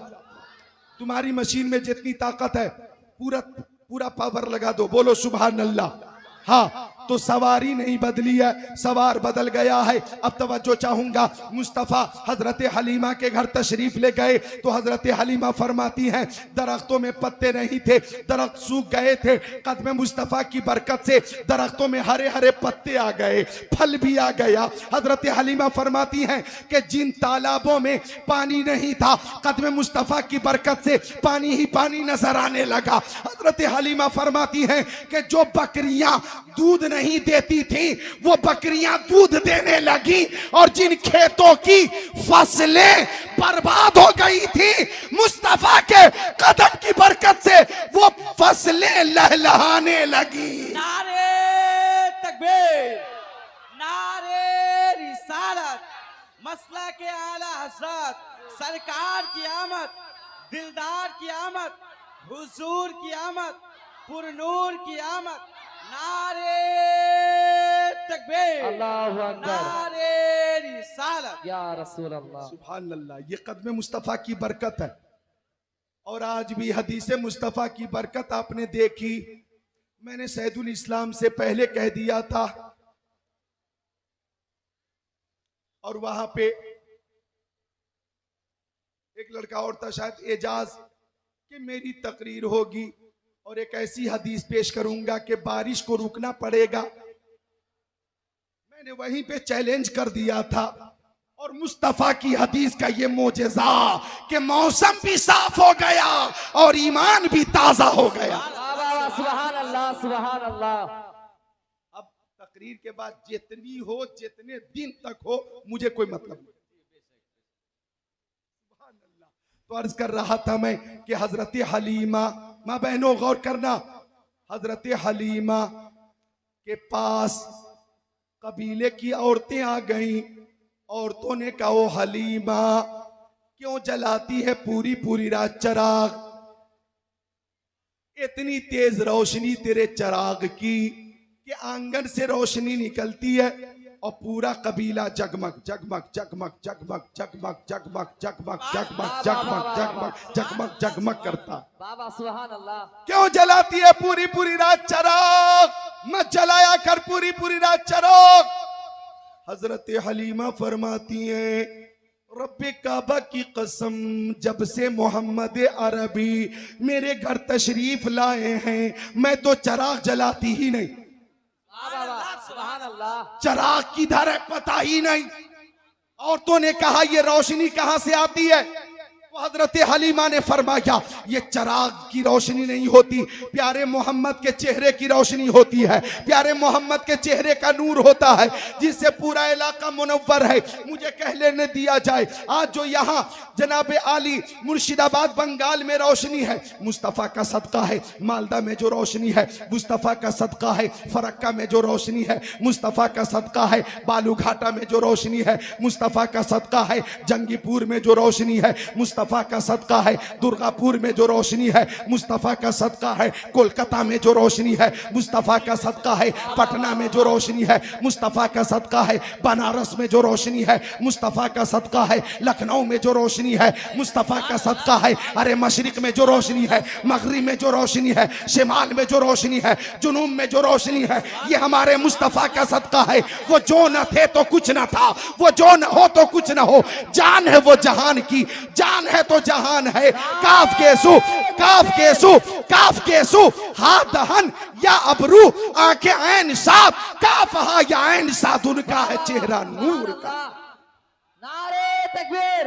तुम्हारी मशीन में जितनी ताकत है पूरा पूरा पावर लगा दो, बोलो सुभान अल्लाह। हाँ, तो सवारी नहीं बदली है, सवार बदल गया है। अब तवज्जो चाहूंगा, मुस्तफा हजरत हलीमा के घर तशरीफ ले गए तो हजरत हलीमा फरमाती हैं, दरख्तों में पत्ते नहीं थे, दरख्त सूख गए थे। कदम मुस्तफा की बरकत से दरख्तों में हरे हरे पत्ते आ गए, फल भी आ गया। हजरत हलीमा फरमाती हैं कि जिन तालाबों में पानी नहीं था, कदम मुस्तफा की बरकत से पानी ही पानी नजर आने लगा। हजरत हलीमा फरमाती हैं कि जो बकरियां दूध नहीं देती थी वो बकरियां दूध देने लगी, और जिन खेतों की फसलें बर्बाद हो गई थी, मुस्तफा के कदम की बरकत से वो फसलें लहलहाने लगी। नारे तकबीर, नारे रिसालत, मसला के आला हजरत सरकार की आमद, दिलदार की आमद, हुजूर की आमद, पुरनूर की आमद। नारे तकबीर, अल्लाहु अकबर, नारे रिसालत, या रसूल अल्लाह। सुभान अल्लाह। ये कदम मुस्तफा की बरकत है। और आज भी हदीस मुस्तफा की बरकत आपने देखी। मैंने सैदुल इस्लाम से पहले कह दिया था, और वहां पे एक लड़का और था शायद एजाज, कि मेरी तकरीर होगी और एक ऐसी हदीस पेश करूंगा कि बारिश को रुकना पड़ेगा। मैंने वहीं पे चैलेंज कर दिया था, और मुस्तफा की हदीस का ये मोजेजा कि मौसम भी साफ हो गया और ईमान भी ताजा हो गया। सुभान अल्लाह, सुभान अल्लाह। अब तकरीर के बाद जितनी हो, जितने दिन तक हो, मुझे कोई मतलब नहीं। सुभान अल्लाह। तो अर्ज कर रहा था मैं कि हजरत हलीमा, माँ बहनों गौर करना, हजरत हलीमा के पास कबीले की औरतें आ गईं। औरतों ने कहा, ओ हलीमा, क्यों जलाती है पूरी पूरी रात चिराग? इतनी तेज रोशनी तेरे चिराग की कि आंगन से रोशनी निकलती है और पूरा कबीला जगमग जगमग जगमग जगमग जगमग जगमग जगमग जगमग जगमग जगमग जगमग जगमग करता। बाबा सुभान अल्लाह। क्यों जलाती है पूरी पूरी रात चिराग? मत जलाया कर पूरी पूरी रात चिराग। हजरत हलीमा फरमाती हैं, रब्बे काबा की कसम, जब से मोहम्मद अरबी मेरे घर तशरीफ लाए हैं, मैं तो चिराग जलाती ही नहीं। सुभान अल्लाह। चिराग किधर है पता ही नहीं। औरतों ने कहा, ये रोशनी कहां से आती है? तो हजरत हलीमा ने फरमाया ये चराग की रोशनी नहीं होती, प्यारे मोहम्मद के चेहरे की रोशनी होती है, प्यारे मोहम्मद के चेहरे का नूर होता है जिससे पूरा इलाका मुनव्वर है। मुझे कह लेने दिया जाए, आज जो यहाँ जनाब आली मुर्शिदाबाद बंगाल में रोशनी है, मुस्तफ़ा का सदका है। मालदा में जो रोशनी है, मुस्तफ़ा का सदका है। फरक्का में जो रोशनी है, मुस्तफ़ा का सदका है। बालूघाटा में जो रोशनी है, मुस्तफ़ा का सदका है। जंगीपुर में जो रोशनी है, मुस्तफ़ा का सदका है। दुर्गापुर में जो रोशनी है, मुस्तफ़ा का सदका है। कोलकाता में जो रोशनी है, मुस्तफ़ा का सदका है। पटना में जो रोशनी है, मुस्तफ़ा का सदका है। बनारस में जो रोशनी है, मुस्तफ़ा का सदका है। लखनऊ में जो रोशनी है, मुस्तफ़ा का सदका है। अरे मशरिक में जो रोशनी है, मगरिब में जो रोशनी है, शिमाल में जो रोशनी है, जुनूब में जो रोशनी है, ये हमारे मुस्तफ़ा का सदका है। वो जो न थे तो कुछ न था, वो जो न हो तो कुछ न हो। जान है वो जहान की, जान है तो जहान है। काफ केसु, काफ केसु, काफ केसु, हा दहन या अबरू, आंखें ऐन साफ, काफ हा या ऐन साथ, उनका है चेहरा नूर का। नारे तकबीर,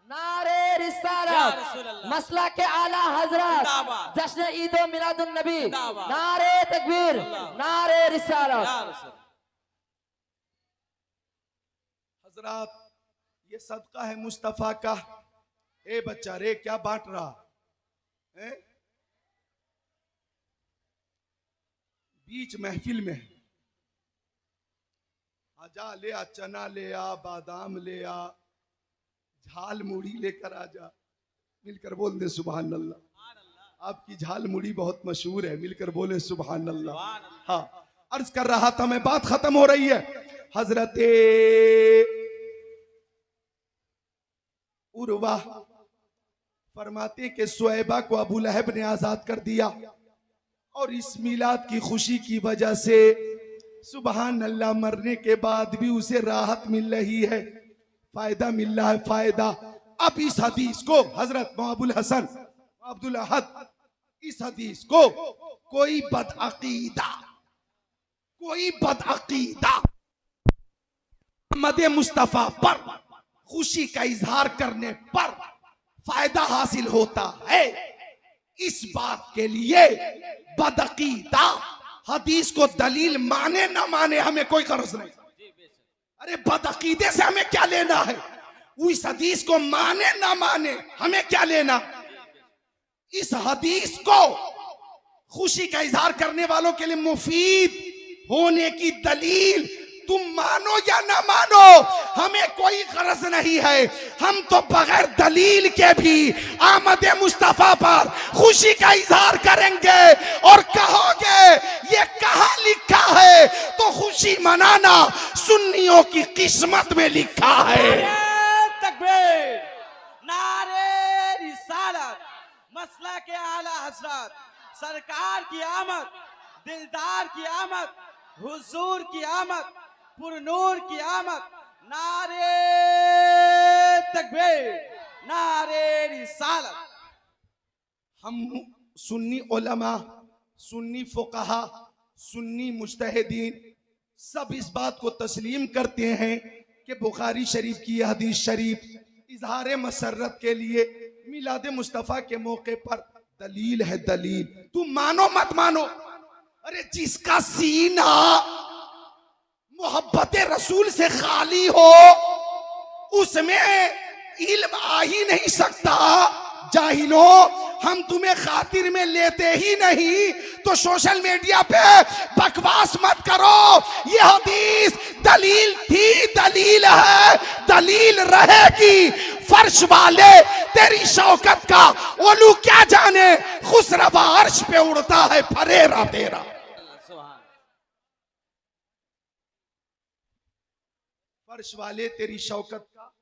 नारे या रिसालत, रसूल अल्लाह। मसला के आला हजरत, जिंदाबाद। जश्न ईद मिलादुन नबी, जिंदाबाद। नारे तकबीर, नारे रिसालत। या रसूल। हजरात, ये सदका है मुस्तफ़ा का। ए बच्चा रे, क्या बांट रहा है? बीच महफिल में आजा, ले आ चना, ले आ बादाम, ले आ झाल मुड़ी लेकर आजा। मिलकर बोल दे सुभान अल्लाह। आपकी झाल मुड़ी बहुत मशहूर है, मिलकर बोले सुभान अल्लाह। हाँ, अर्ज कर रहा था मैं, बात खत्म हो रही है। हजरत उर्वा फरमाते कि सुएबा को अबू लहब ने आजाद कर दिया और इस मिलाद की खुशी की वजह से सुभान अल्लाह मरने के बाद भी उसे राहत मिल रही है, फायदा मिल रहा है, फायदा। अब इस हदीस को हजरत अबुल हसन अब्दुल अहद, इस हदीस को कोई बदअकीदा मदे मुस्तफा पर खुशी का इजहार करने पर फायदा हासिल होता है, इस बात के लिए बदअकीदा हदीस को दलील माने ना माने हमें कोई गर्ज नहीं। अरे बदअकीदे से हमें क्या लेना है? इस हदीस को माने ना माने हमें क्या लेना? इस हदीस को खुशी का इजहार करने वालों के लिए मुफीद होने की दलील तुम मानो या ना मानो, हमें कोई गरज नहीं है। हम तो बगैर दलील के भी आमद मुस्तफा पर खुशी का इजहार करेंगे और कहोगे ये कहां लिखा है, तो खुशी मनाना सुन्नियों की किस्मत में लिखा है। तकबीर, नारे रिसालत, मसला के आला हजरत, सरकार की आमद, दिलदार की आमद, हुजूर की आमद, पुरनूर की आमद। नारे तकबीर, नारे रिसालत। हम सुन्नी उलमा, सुन्नी फुकहा, सुन्नी मुज्तहिदीन सब इस बात को तस्लीम करते हैं कि बुखारी शरीफ की यह हदीस शरीफ इजहार मसरत के लिए मिलाद मुस्तफ़ा के मौके पर दलील है। दलील तुम मानो मत मानो, अरे जिसका सीना मोहब्बत रसूल से खाली हो उसमें इल्म आ ही नहीं सकता। जाहिलो, हम तुम्हें खातिर में लेते ही नहीं तो सोशल मीडिया पे बकवास मत करो। ये हदीस दलील थी, दलील है, दलील रहेगी। फर्श वाले तेरी शौकत का ओलू क्या जाने, खुसरवा अर्श पे उड़ता है फरेरा तेरा। फर्श वाले तेरी शौकत का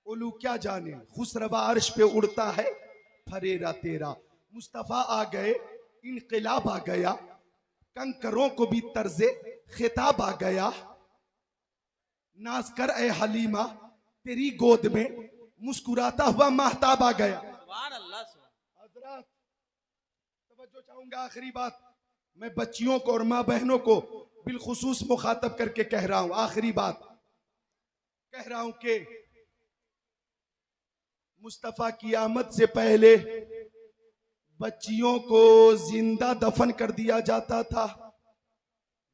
ओलू क्या जाने, खुसरवा अर्श पे उड़ता है फरेरा तेरा। मुस्तफा आ गए, इनकलाब आ गया, कंकरों को भी तर्जे खिताब आ गया। नाज कर ए हलीमा, तेरी गोद में मुस्कुराता हुआ महताब आ गया। हजरत तवज्जो चाहूंगा, आखिरी बात मैं बच्चियों को और माँ बहनों को बिलखुसूस मुखातब करके कह रहा हूं। आखिरी बात कह रहा हूं कि मुस्तफा की आमद से पहले बच्चियों को जिंदा दफन कर दिया जाता था।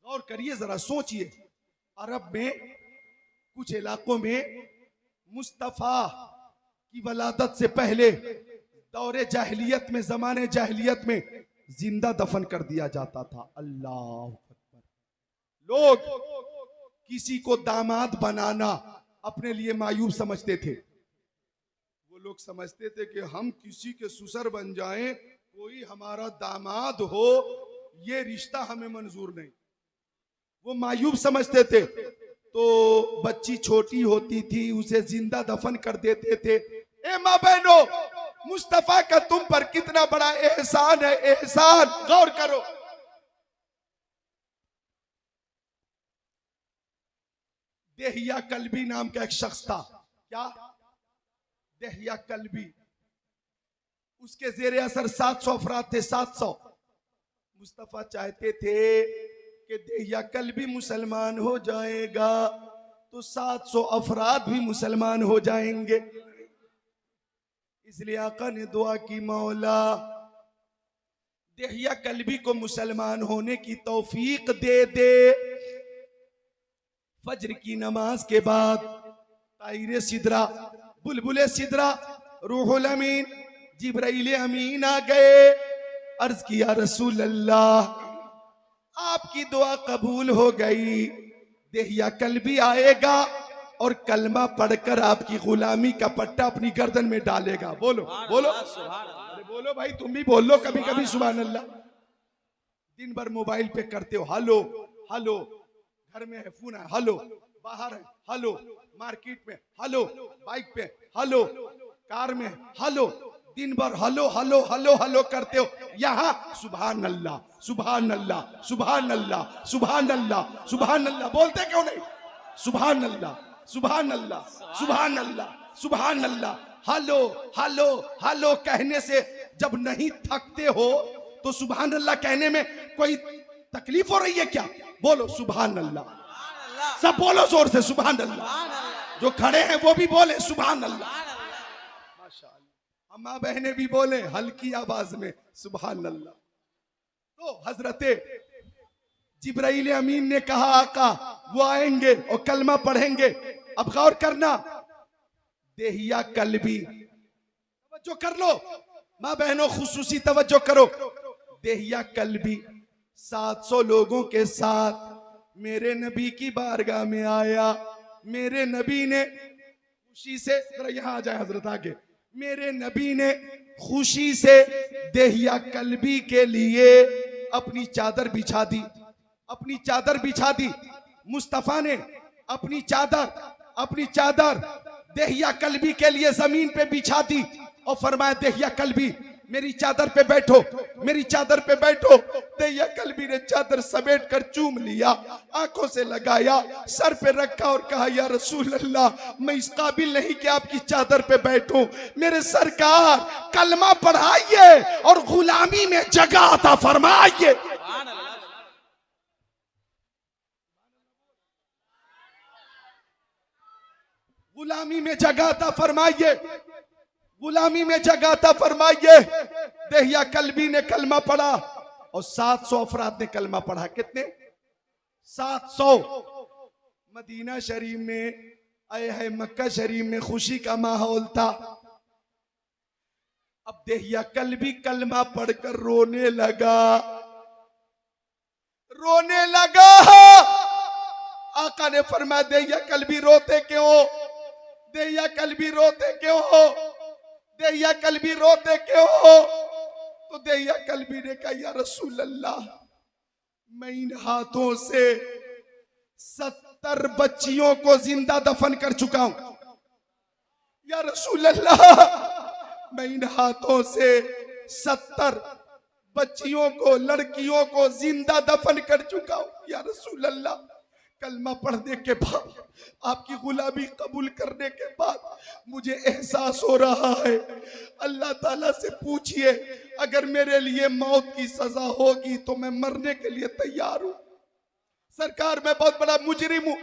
गौर करिए जरा, सोचिए, अरब में कुछ इलाकों में मुस्तफा की वलादत से पहले दौरे जाहिलियत में, जमाने जाहिलियत में जिंदा दफन कर दिया जाता था। अल्लाह अकबर। लोग किसी को दामाद बनाना अपने लिए मायूब समझते थे। वो लोग समझते थे कि हम किसी के ससुर बन जाएं, कोई हमारा दामाद हो, ये रिश्ता हमें मंजूर नहीं। वो मायूब समझते थे। तो बच्ची छोटी होती थी, उसे जिंदा दफन कर देते थे। ए माँ बहनों, मुस्तफा का तुम पर कितना बड़ा एहसान है, एहसान। गौर करो, देहिया कल्बी नाम का एक शख्स था। क्या? देहिया कल्बी। उसके जेरे असर 700 अफराद थे, 700। मुस्तफा चाहते थे कि देहिया कल्बी मुसलमान हो जाएगा तो 700 अफराद भी मुसलमान हो जाएंगे। इसलिए आका ने दुआ की, मौला देहिया कल्बी को मुसलमान होने की तौफीक दे दे। फज्र की नमाज के बाद ताइर सिदरा, बुलबुल सिदरा, रूहुल अमीन, जिब्राइल अमीन आ गए। अर्ज किया, रसूल अल्लाह आपकी दुआ कबूल हो गई। देहिया कल्बी आएगा और कलमा पढ़कर आपकी गुलामी का पट्टा अपनी गर्दन में डालेगा। बोलो बोलो, अरे बोलो भाई, तुम भी बोल लो कभी कभी सुभान अल्लाह। दिन भर मोबाइल पे करते हो, हेलो हेलो, घर में है फोन है, हेलो, बाहर है, हेलो, मार्केट में, हेलो, बाइक पे, हेलो, कार में, हेलो, दिन भर हेलो हेलो हेलो हेलो करते हो। यहाँ सुभान अल्लाह सुभान अल्लाह सुभान अल्लाह सुभान अल्लाह सुभान अल्लाह बोलते क्यों नहीं? सुभान अल्लाह सुभान अल्लाह सुभान अल्लाह सुभान अल्लाह। हेलो हेलो हेलो कहने से जब नहीं थकते हो तो सुभान अल्लाह कहने में कोई तकलीफ हो रही है क्या? बोलो सुभान अल्लाह, सब बोलो जोर से सुभान अल्लाह। जो खड़े हैं वो भी बोले सुभान अल्लाह। माशाअल्लाह, अम्मा बहने भी बोले हल्की आवाज में सुभान अल्लाह। तो हजरते जिब्राइल अमीन ने कहा, आका वो आएंगे और कलमा पढ़ेंगे। अब गौर करना, देहिया कल्बी, तवज्जो कर लो माँ बहनों, खुसूसी तवज्जो करो। देहिया कल्बी 700 लोगों के साथ मेरे नबी की बारगाह में आया। मेरे नबी ने खुशी से, जरा यहां आ जाए हजरत आगे, मेरे नबी ने खुशी से देहिया कल्बी के लिए अपनी चादर बिछा दी, अपनी चादर बिछा दी। मुस्तफा ने अपनी चादर देहिया कल्बी के लिए जमीन पे बिछा दी और फरमाया, देहिया कल्बी मेरी चादर पे बैठो, मेरी चादर पे बैठो। देहिया कल्बी ने चादर समेट कर चूम लिया, आंखों से लगाया, सर पे रखा और कहा, या रसूल अल्लाह मैं इस काबिल नहीं कि आपकी चादर पे बैठूं। मेरे सरकार कलमा पढ़ाइए और गुलामी में जगह अता फरमाइए। गुलामी में जगह अता फरमाइए, गुलामी में जगह अता फरमाइए। देहिया कल्बी ने कलमा पढ़ा और 700 अफराद ने कलमा पढ़ा। कितने? 700। मदीना शरीफ में आए है, मक्का शरीफ में खुशी का माहौल था। अब देहिया कल्बी कलमा पढ़कर रोने लगा, रोने लगा। आका ने फरमाया, देहिया कल्बी रोते क्यों? देहिया कल्बी रोते क्यों हो? देहिया कल्बी रोते क्यों हो? तो देहिया कल्बी ने कहा, या रसूल अल्लाह मैं इन हाथों से 70 बच्चियों को जिंदा दफन कर चुका हूं। या रसूल अल्लाह मैं इन हाथों से 70 बच्चियों को, लड़कियों को जिंदा दफन कर चुका हूं। या रसूल अल्लाह कलमा पढ़ने के बाद, आपकी गुलामी कबूल करने के बाद मुझे एहसास हो रहा है। अल्लाह ताला से पूछिए, अगर मेरे लिए मौत की सजा होगी तो मैं मरने के लिए तैयार हूं। सरकार मैं बहुत बड़ा मुजरिम हूं,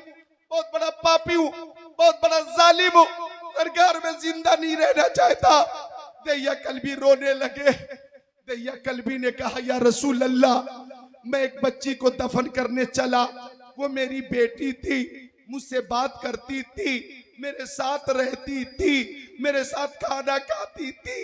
बहुत बड़ा पापी हूं, बहुत बड़ा जालिम हूं। सरकार मैं मैं जिंदा नहीं रहना चाहता। दहिया कल्बी रोने लगे। दहिया कल्बी ने कहा, या रसूल अल्लाह, मैं एक बच्ची को दफन करने चला, वो मेरी बेटी थी, मुझसे बात करती थी, मेरे साथ रहती थी, मेरे साथ खाना खाती थी,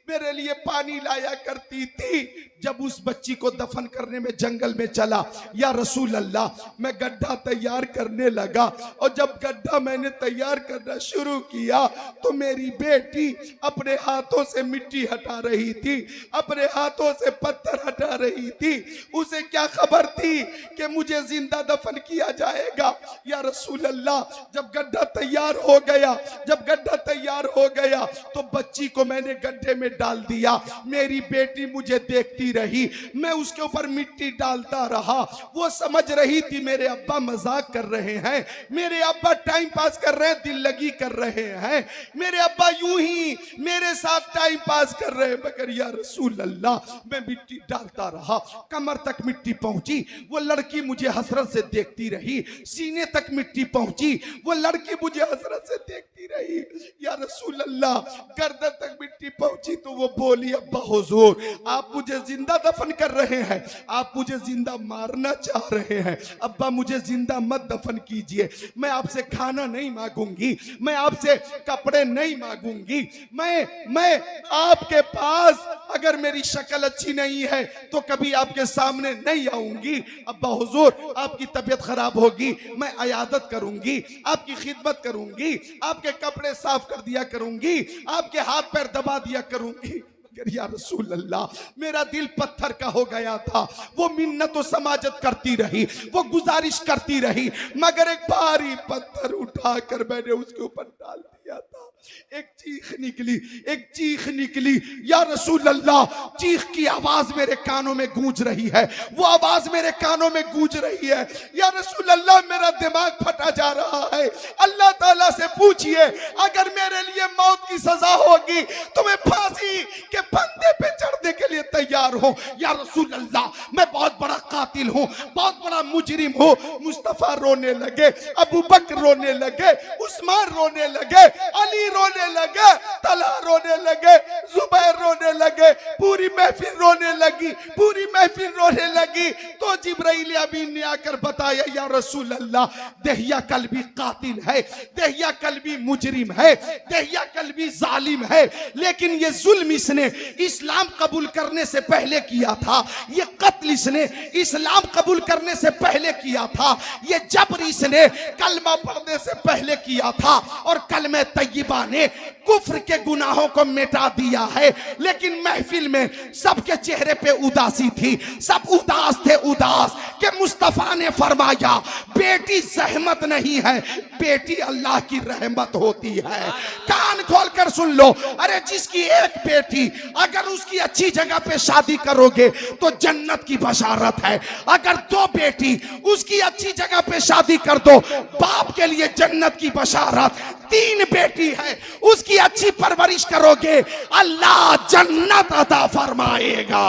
मेरे लिए पानी लाया करती थी। जब उस बच्ची को दफन करने में जंगल में चला, या रसूल अल्लाह, मैं गड्ढा तैयार करने लगा, और जब गड्ढा मैंने तैयार करना शुरू किया तो मेरी बेटी अपने हाथों से मिट्टी हटा रही थी, अपने हाथों से पत्थर हटा रही थी। उसे क्या खबर थी कि मुझे जिंदा दफन किया जाएगा। या रसूल अल्लाह, जब गड्ढा तैयार हो गया, जब गड्ढा तैयार हो गया तो बच्ची को मैंने गड्ढे में डाल दिया। मेरी बेटी मुझे देखती रही, मैं उसके ऊपर मिट्टी डालता रहा। वो समझ रही थी मेरे अब्बा मजाक कर रहे हैं, मेरे अब्बा टाइम पास कर रहे हैं, दिल लगी कर रहे हैं, मेरे अब्बा यूं ही मेरे साथ टाइम पास कर रहे हैं। मगर या रसूल अल्लाह, मैं मिट्टी डालता रहा, कमर तक मिट्टी पहुंची। वो लड़की मुझे हसरत से देखती रही, सीने तक मिट्टी पहुंची, वो लड़की मुझे हसरत से देखती रही। या रसूल अल्लाह, गर्दन तक मिट्टी पहुंची तो वो बोली, अब्बा हुजूर, आप मुझे जिंदा दफन कर रहे हैं, आप मुझे जिंदा मारना चाह रहे हैं। अब्बा, मुझे जिंदा मत दफन कीजिए, मैं आपसे खाना नहीं मांगूंगी, मैं आपसे कपड़े नहीं मांगूंगी, मैं आपके पास अगर मेरी शक्ल अच्छी नहीं है तो कभी आपके सामने नहीं आऊंगी। अब्बा हुजूर, आपकी तबीयत खराब होगी, मैं अयादत करूंगी, आपकी खिदमत करूंगी, आपके कपड़े साफ कर दिया करूंगी, आपके हाथ पैर दबा दिया करूंगी। या रसूल अल्लाह, मेरा दिल पत्थर का हो गया था। वो मिन्नत और समाजत करती रही, वो गुजारिश करती रही, मगर एक भारी पत्थर उठाकर मैंने उसके ऊपर डाल दिया था। एक चीख निकली, एक चीख निकली। या रसूल अल्लाह, चीख की आवाज मेरे कानों में गूंज रही है, वो आवाज मेरे कानों में गूंज रही है। या रसूल अल्लाह, मेरा दिमाग फटा जा रहा है। अल्लाह ताला से पूछिए, अगर मेरे लिए मौत की सजा होगी तो मैं फांसी के फंदे पे चढ़ने के लिए तैयार हूं। या रसूल अल्लाह, मैं बहुत बड़ा कातिल हूं, बहुत बड़ा मुजरिम हूं। मुस्तफा रोने लगे, अबू बकर रोने लगे, उस्मान रोने लगे, अली रोने लगे, तलहा रोने लगे, जुबैर रोने लगे, पूरी महफिल रोने लगी, पूरी महफिल रोने लगी। तो जिब्राइल अमीन ने आकर बताया, या रसूल अल्लाह, दहिया कल्बी कातिल है, दहिया कल्बी मुजरिम है, दहिया कल्बी जालिम है, लेकिन ये जुल्म इसने इस्लाम कबूल करने से पहले किया था, ये कत्ल इसने इस्लाम कबूल करने से पहले किया था, ये जबर इसने कलमा पढ़ने से पहले किया था, और कलमे तय्यबा ने कुफ्र के गुनाहों को मिटा दिया है। लेकिन महफिल में सबके चेहरे पे उदासी थी, सब उदास थे, उदास कि मुस्तफा ने फरमाया, बेटी जहमत नहीं है, बेटी अल्लाह की रहमत होती है। कान खोलकर सुन लो, अरे जिसकी एक बेटी, अगर उसकी अच्छी जगह पे शादी करोगे तो जन्नत की बशारत है। अगर दो बेटी उसकी अच्छी जगह पे शादी कर दो, बाप के लिए जन्नत की बशारत। तीन बेटी है, उसकी अच्छी परवरिश करोगे, अल्लाह जन्नत अता फरमाएगा।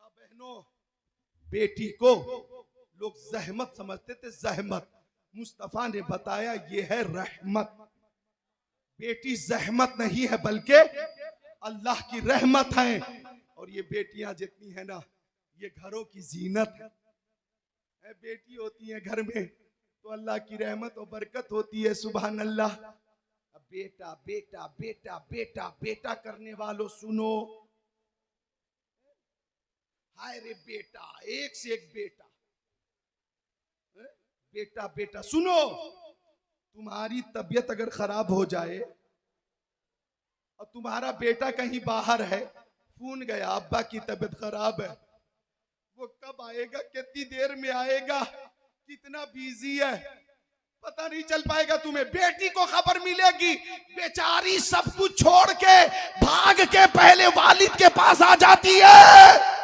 बहनों, बेटी को लोग जहमत समझते थे, जहमत। मुस्तफा ने बताया ये है रहमत। बेटी जहमत नहीं है बल्कि अल्लाह की रहमत है। और ये बेटियां जितनी है ना, ये घरों की जीनत है। बेटी होती है घर में तो अल्लाह की रहमत और बरकत होती है। सुभान अल्लाह। अब बेटा बेटा बेटा बेटा बेटा करने वालों सुनो, हाय रे बेटा, एक से एक बेटा, बेटा बेटा। सुनो, तुम्हारी तबीयत अगर खराब हो जाए और तुम्हारा बेटा कहीं बाहर है, फोन गया, अब्बा की तबीयत खराब है, वो कब आएगा, कितनी देर में आएगा, कितना बिजी है, पता नहीं चल पाएगा तुम्हें। बेटी को खबर मिलेगी, बेचारी सब कुछ छोड़ के भाग के पहले वालिद के पास आ जाती है।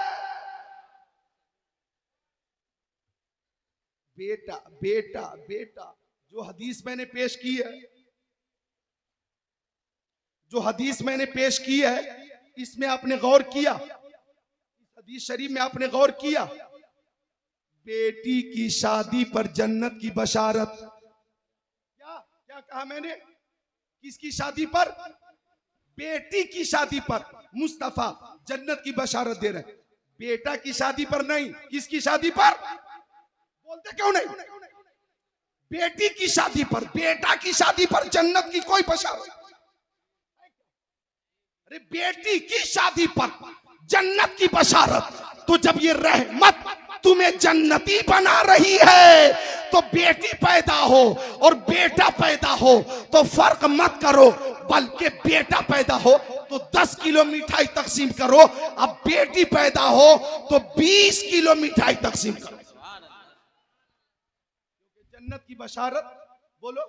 बेटा बेटा बेटा। जो हदीस मैंने पेश की है, जो हदीस मैंने पेश की है, इसमें आपने गौर किया, हदीस शरीफ में आपने गौर किया, बेटी की शादी पर जन्नत की बशारत। क्या कहा मैंने? किसकी शादी पर? बेटी की शादी पर मुस्तफा जन्नत की बशारत दे रहे हैं। बेटा की शादी पर नहीं। किसकी शादी पर? बोलते क्यों नहीं? बेटी की शादी पर, बेटा की शादी पर जन्नत की कोई बशारत? अरे बेटी की शादी पर जन्नत की बशारत। तो जब ये रहमत तुम्हें जन्नती बना रही है तो बेटी पैदा हो और बेटा पैदा हो तो फर्क मत करो, बल्कि बेटा पैदा हो तो 10 किलो मिठाई तकसीम करो, अब बेटी पैदा हो तो 20 किलो मिठाई तकसीम करो। जन्नत की बशारत बोलो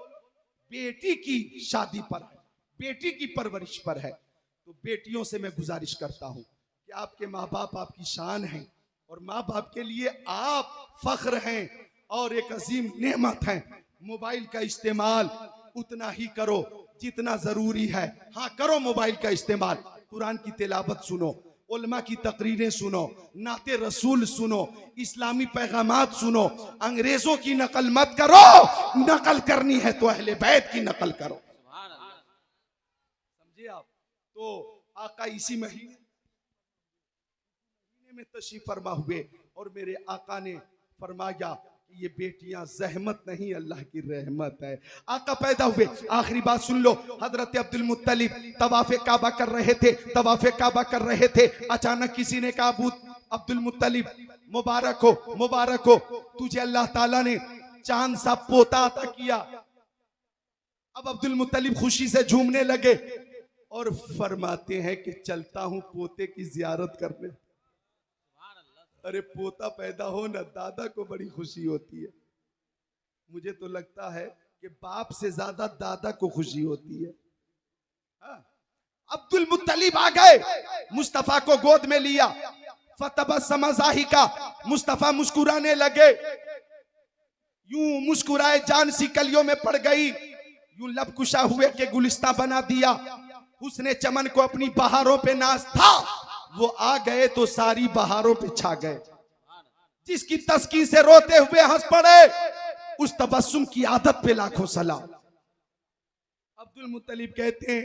बेटी की शादी पर है, बेटी की परवरिश पर है। तो बेटियों से मैं गुजारिश करता हूं कि आपके माँ बाप आपकी शान हैं और माँ बाप के लिए आप फख्र हैं और एक अजीम नेमत है। मोबाइल का इस्तेमाल उतना ही करो जितना जरूरी है। हाँ करो मोबाइल का इस्तेमाल, कुरान की तिलावत सुनो, उलमा की तकरीरें सुनो, नाते रसूल सुनो, इस्लामी पैगामात सुनो, अंग्रेजों की नकल मत करो। नकल करनी है तो अहले बैत की नकल करो। समझे आप? तो आका इसी महीने में तशरीफ फरमा हुए और मेरे आका ने फरमाया कि ये बेटियां जहमत नहीं अल्लाह की रहमत है। आका पैदा हुए, आखिरी बात सुन लो, हजरत अब्दुल मुत्तलिब तवाफे काबा कर रहे थे, तवाफे काबा कर रहे थे। अचानक किसी ने कहा अब्दुल मुत्तलिब मुबारक हो, मुबारक हो, तुझे अल्लाह ताला ने चांद सा पोता अता किया। अब अब्दुल मुत्तलिब खुशी से झूमने लगे और फरमाते हैं कि चलता हूं पोते की जियारत करने। अरे पोता पैदा हो ना, दादा को बड़ी खुशी होती है। मुझे तो लगता है कि बाप से ज्यादा दादा को खुशी होती है। अब्दुल मुत्तलिब आ गए, मुस्तफा को गोद में लिया, फतबस्सम ज़ाहिका, मुस्तफा मुस्कुराने लगे। यूं मुस्कुराए जान सी कलियों में पड़ गई, यूं लब कुशा हुए के गुलिस्ता बना दिया। उसने चमन को अपनी बहारों पे नाज था, वो आ गए तो सारी बहारों पे छा गए। जिसकी तस्कीन से रोते हुए हंस पड़े, उस तबस्सुम की आदत पे लाखों सलाम। अब्दुल मुत्तलिब कहते हैं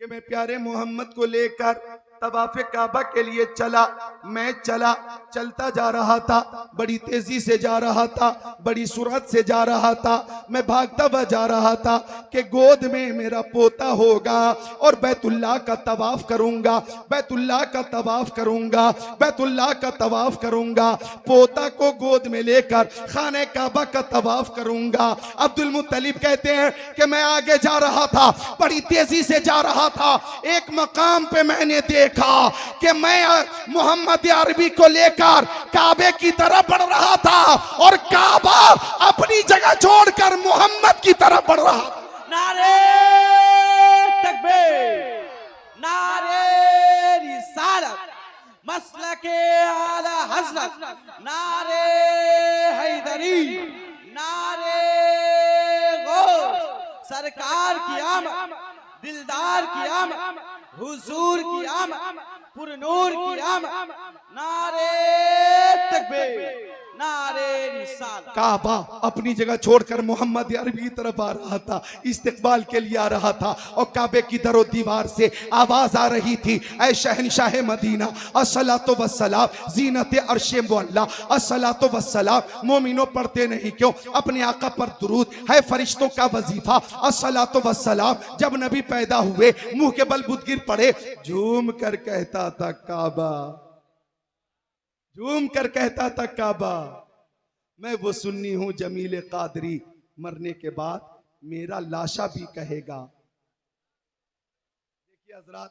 कि मैं प्यारे मोहम्मद को लेकर तवाफ़े काबा के लिए चला। मैं चलता जा रहा था, बड़ी तेजी से जा रहा था, बड़ी सुरत से जा रहा था। मैं भागता हुआ जा रहा था कि गोद में मेरा पोता होगा और बैतुल्लाह का तवाफ करूंगा, बैतुल्लाह का तवाफ करूंगा, बैतुल्लाह का तवाफ करूंगा। पोता को गोद में लेकर खाने काबा का तवाफ करूंगा। अब्दुल मुत्तलिब कहते हैं कि मैं आगे जा रहा था, बड़ी तेजी से जा रहा था। एक मकाम पे मैंने देखा कि मैं मोहम्मद अरबी को लेकर काबे की तरफ बढ़ रहा था और काबा अपनी जगह छोड़कर मोहम्मद की तरफ बढ़ रहा। नारे तकबीर, नारे रिसालत, मसलके आला हज़रत, नारे हैदरी, नारे गौस, सरकार की आमद, दिलदार की आमद, हुजूर की आमद, पुरनूर की आमद, नारे तकबीर, नारे रिसालत। काबा अपनी जगह छोड़कर मोहम्मद अरबी की तरफ आ रहा था, इस्तिकबाल के लिए आ रहा था और काबे की दरो दीवार से आवाज आ रही थी, ऐ शहनशाह मदीना अस्सलातु वस्सलाम जीनत अर्शे मुअल्ला, अस्सलातु वस्सलाम। मोमिनो पढ़ते नहीं क्यों? अपने आका पर दुरूद है फरिश्तों का वजीफा, अस्सलातु वस्सलाम। जब नबी पैदा हुए मुंह के बल बुदगिर पड़े, झूम कर कहता था काबा, झूम कर कहता था काबा। मैं वो सुन्नी हूं जमील कादरी, मरने के बाद मेरा लाशा भी कहेगा। देखिए हजरात,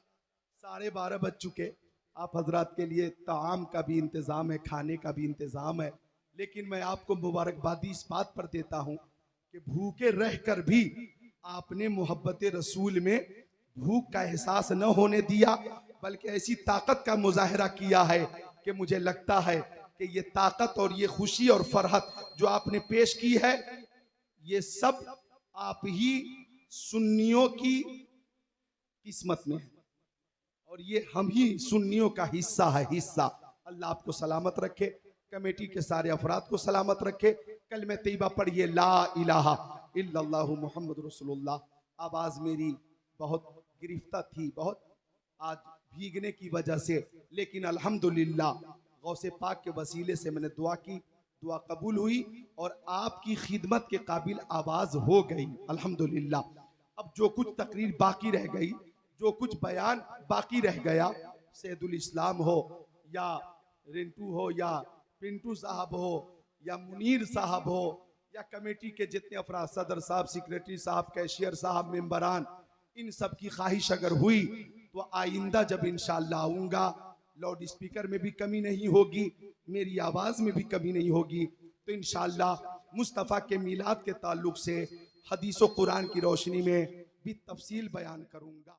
12:30 बज चुके। आप हजरात के लिए ताम का भी इंतजाम है, खाने का भी इंतजाम है, लेकिन मैं आपको मुबारकबादी इस बात पर देता हूं कि भूखे रहकर भी आपने मोहब्बत रसूल में भूख का एहसास न होने दिया, बल्कि ऐसी ताकत का मुजाहरा किया है कि मुझे लगता है कि ये ताकत और ये खुशी और फरहत जो आपने पेश की है, ये सब आप ही सुन्नियों की किस्मत में है और ये हम ही सुन्नियों का हिस्सा है, हिस्सा। अल्लाह आपको सलामत रखे, कमेटी के सारे अफराद को सलामत रखे। कलमे तैयबा पढ़िए, ला इलाहा इल्लल्लाहु मुहम्मद रसूलुल्लाह। आवाज़ मेरी बहुत गिरफ्ता थी, बहुत आज भीगने की वजह से, लेकिन अल्हम्दुलिल्लाह गौसे पाक के वसीले से मैंने दुआ की, दुआ कबूल हुई और आपकी खिदमत के काबिल आवाज़ हो गई अल्हम्दुलिल्लाह। अब जो कुछ तकरीर बाकी रह गई, जो कुछ बयान बाकी रह गया, सैयदुल इस्लाम हो या रिंटू हो या पिंटू साहब हो या मुनीर साहब हो या कमेटी के जितने अफराद, सदर साहब, सेक्रेटरी साहब, कैशियर साहब, मेंबरान, इन सब की ख्वाहिश अगर हुई तो आइंदा जब इंशाअल्लाह आऊँगा, लाउड स्पीकर में भी कमी नहीं होगी, मेरी आवाज़ में भी कमी नहीं होगी, तो इंशाअल्लाह मुस्तफ़ा के मीलाद के ताल्लुक से हदीस व कुरान की रोशनी में भी तफसील बयान करूँगा।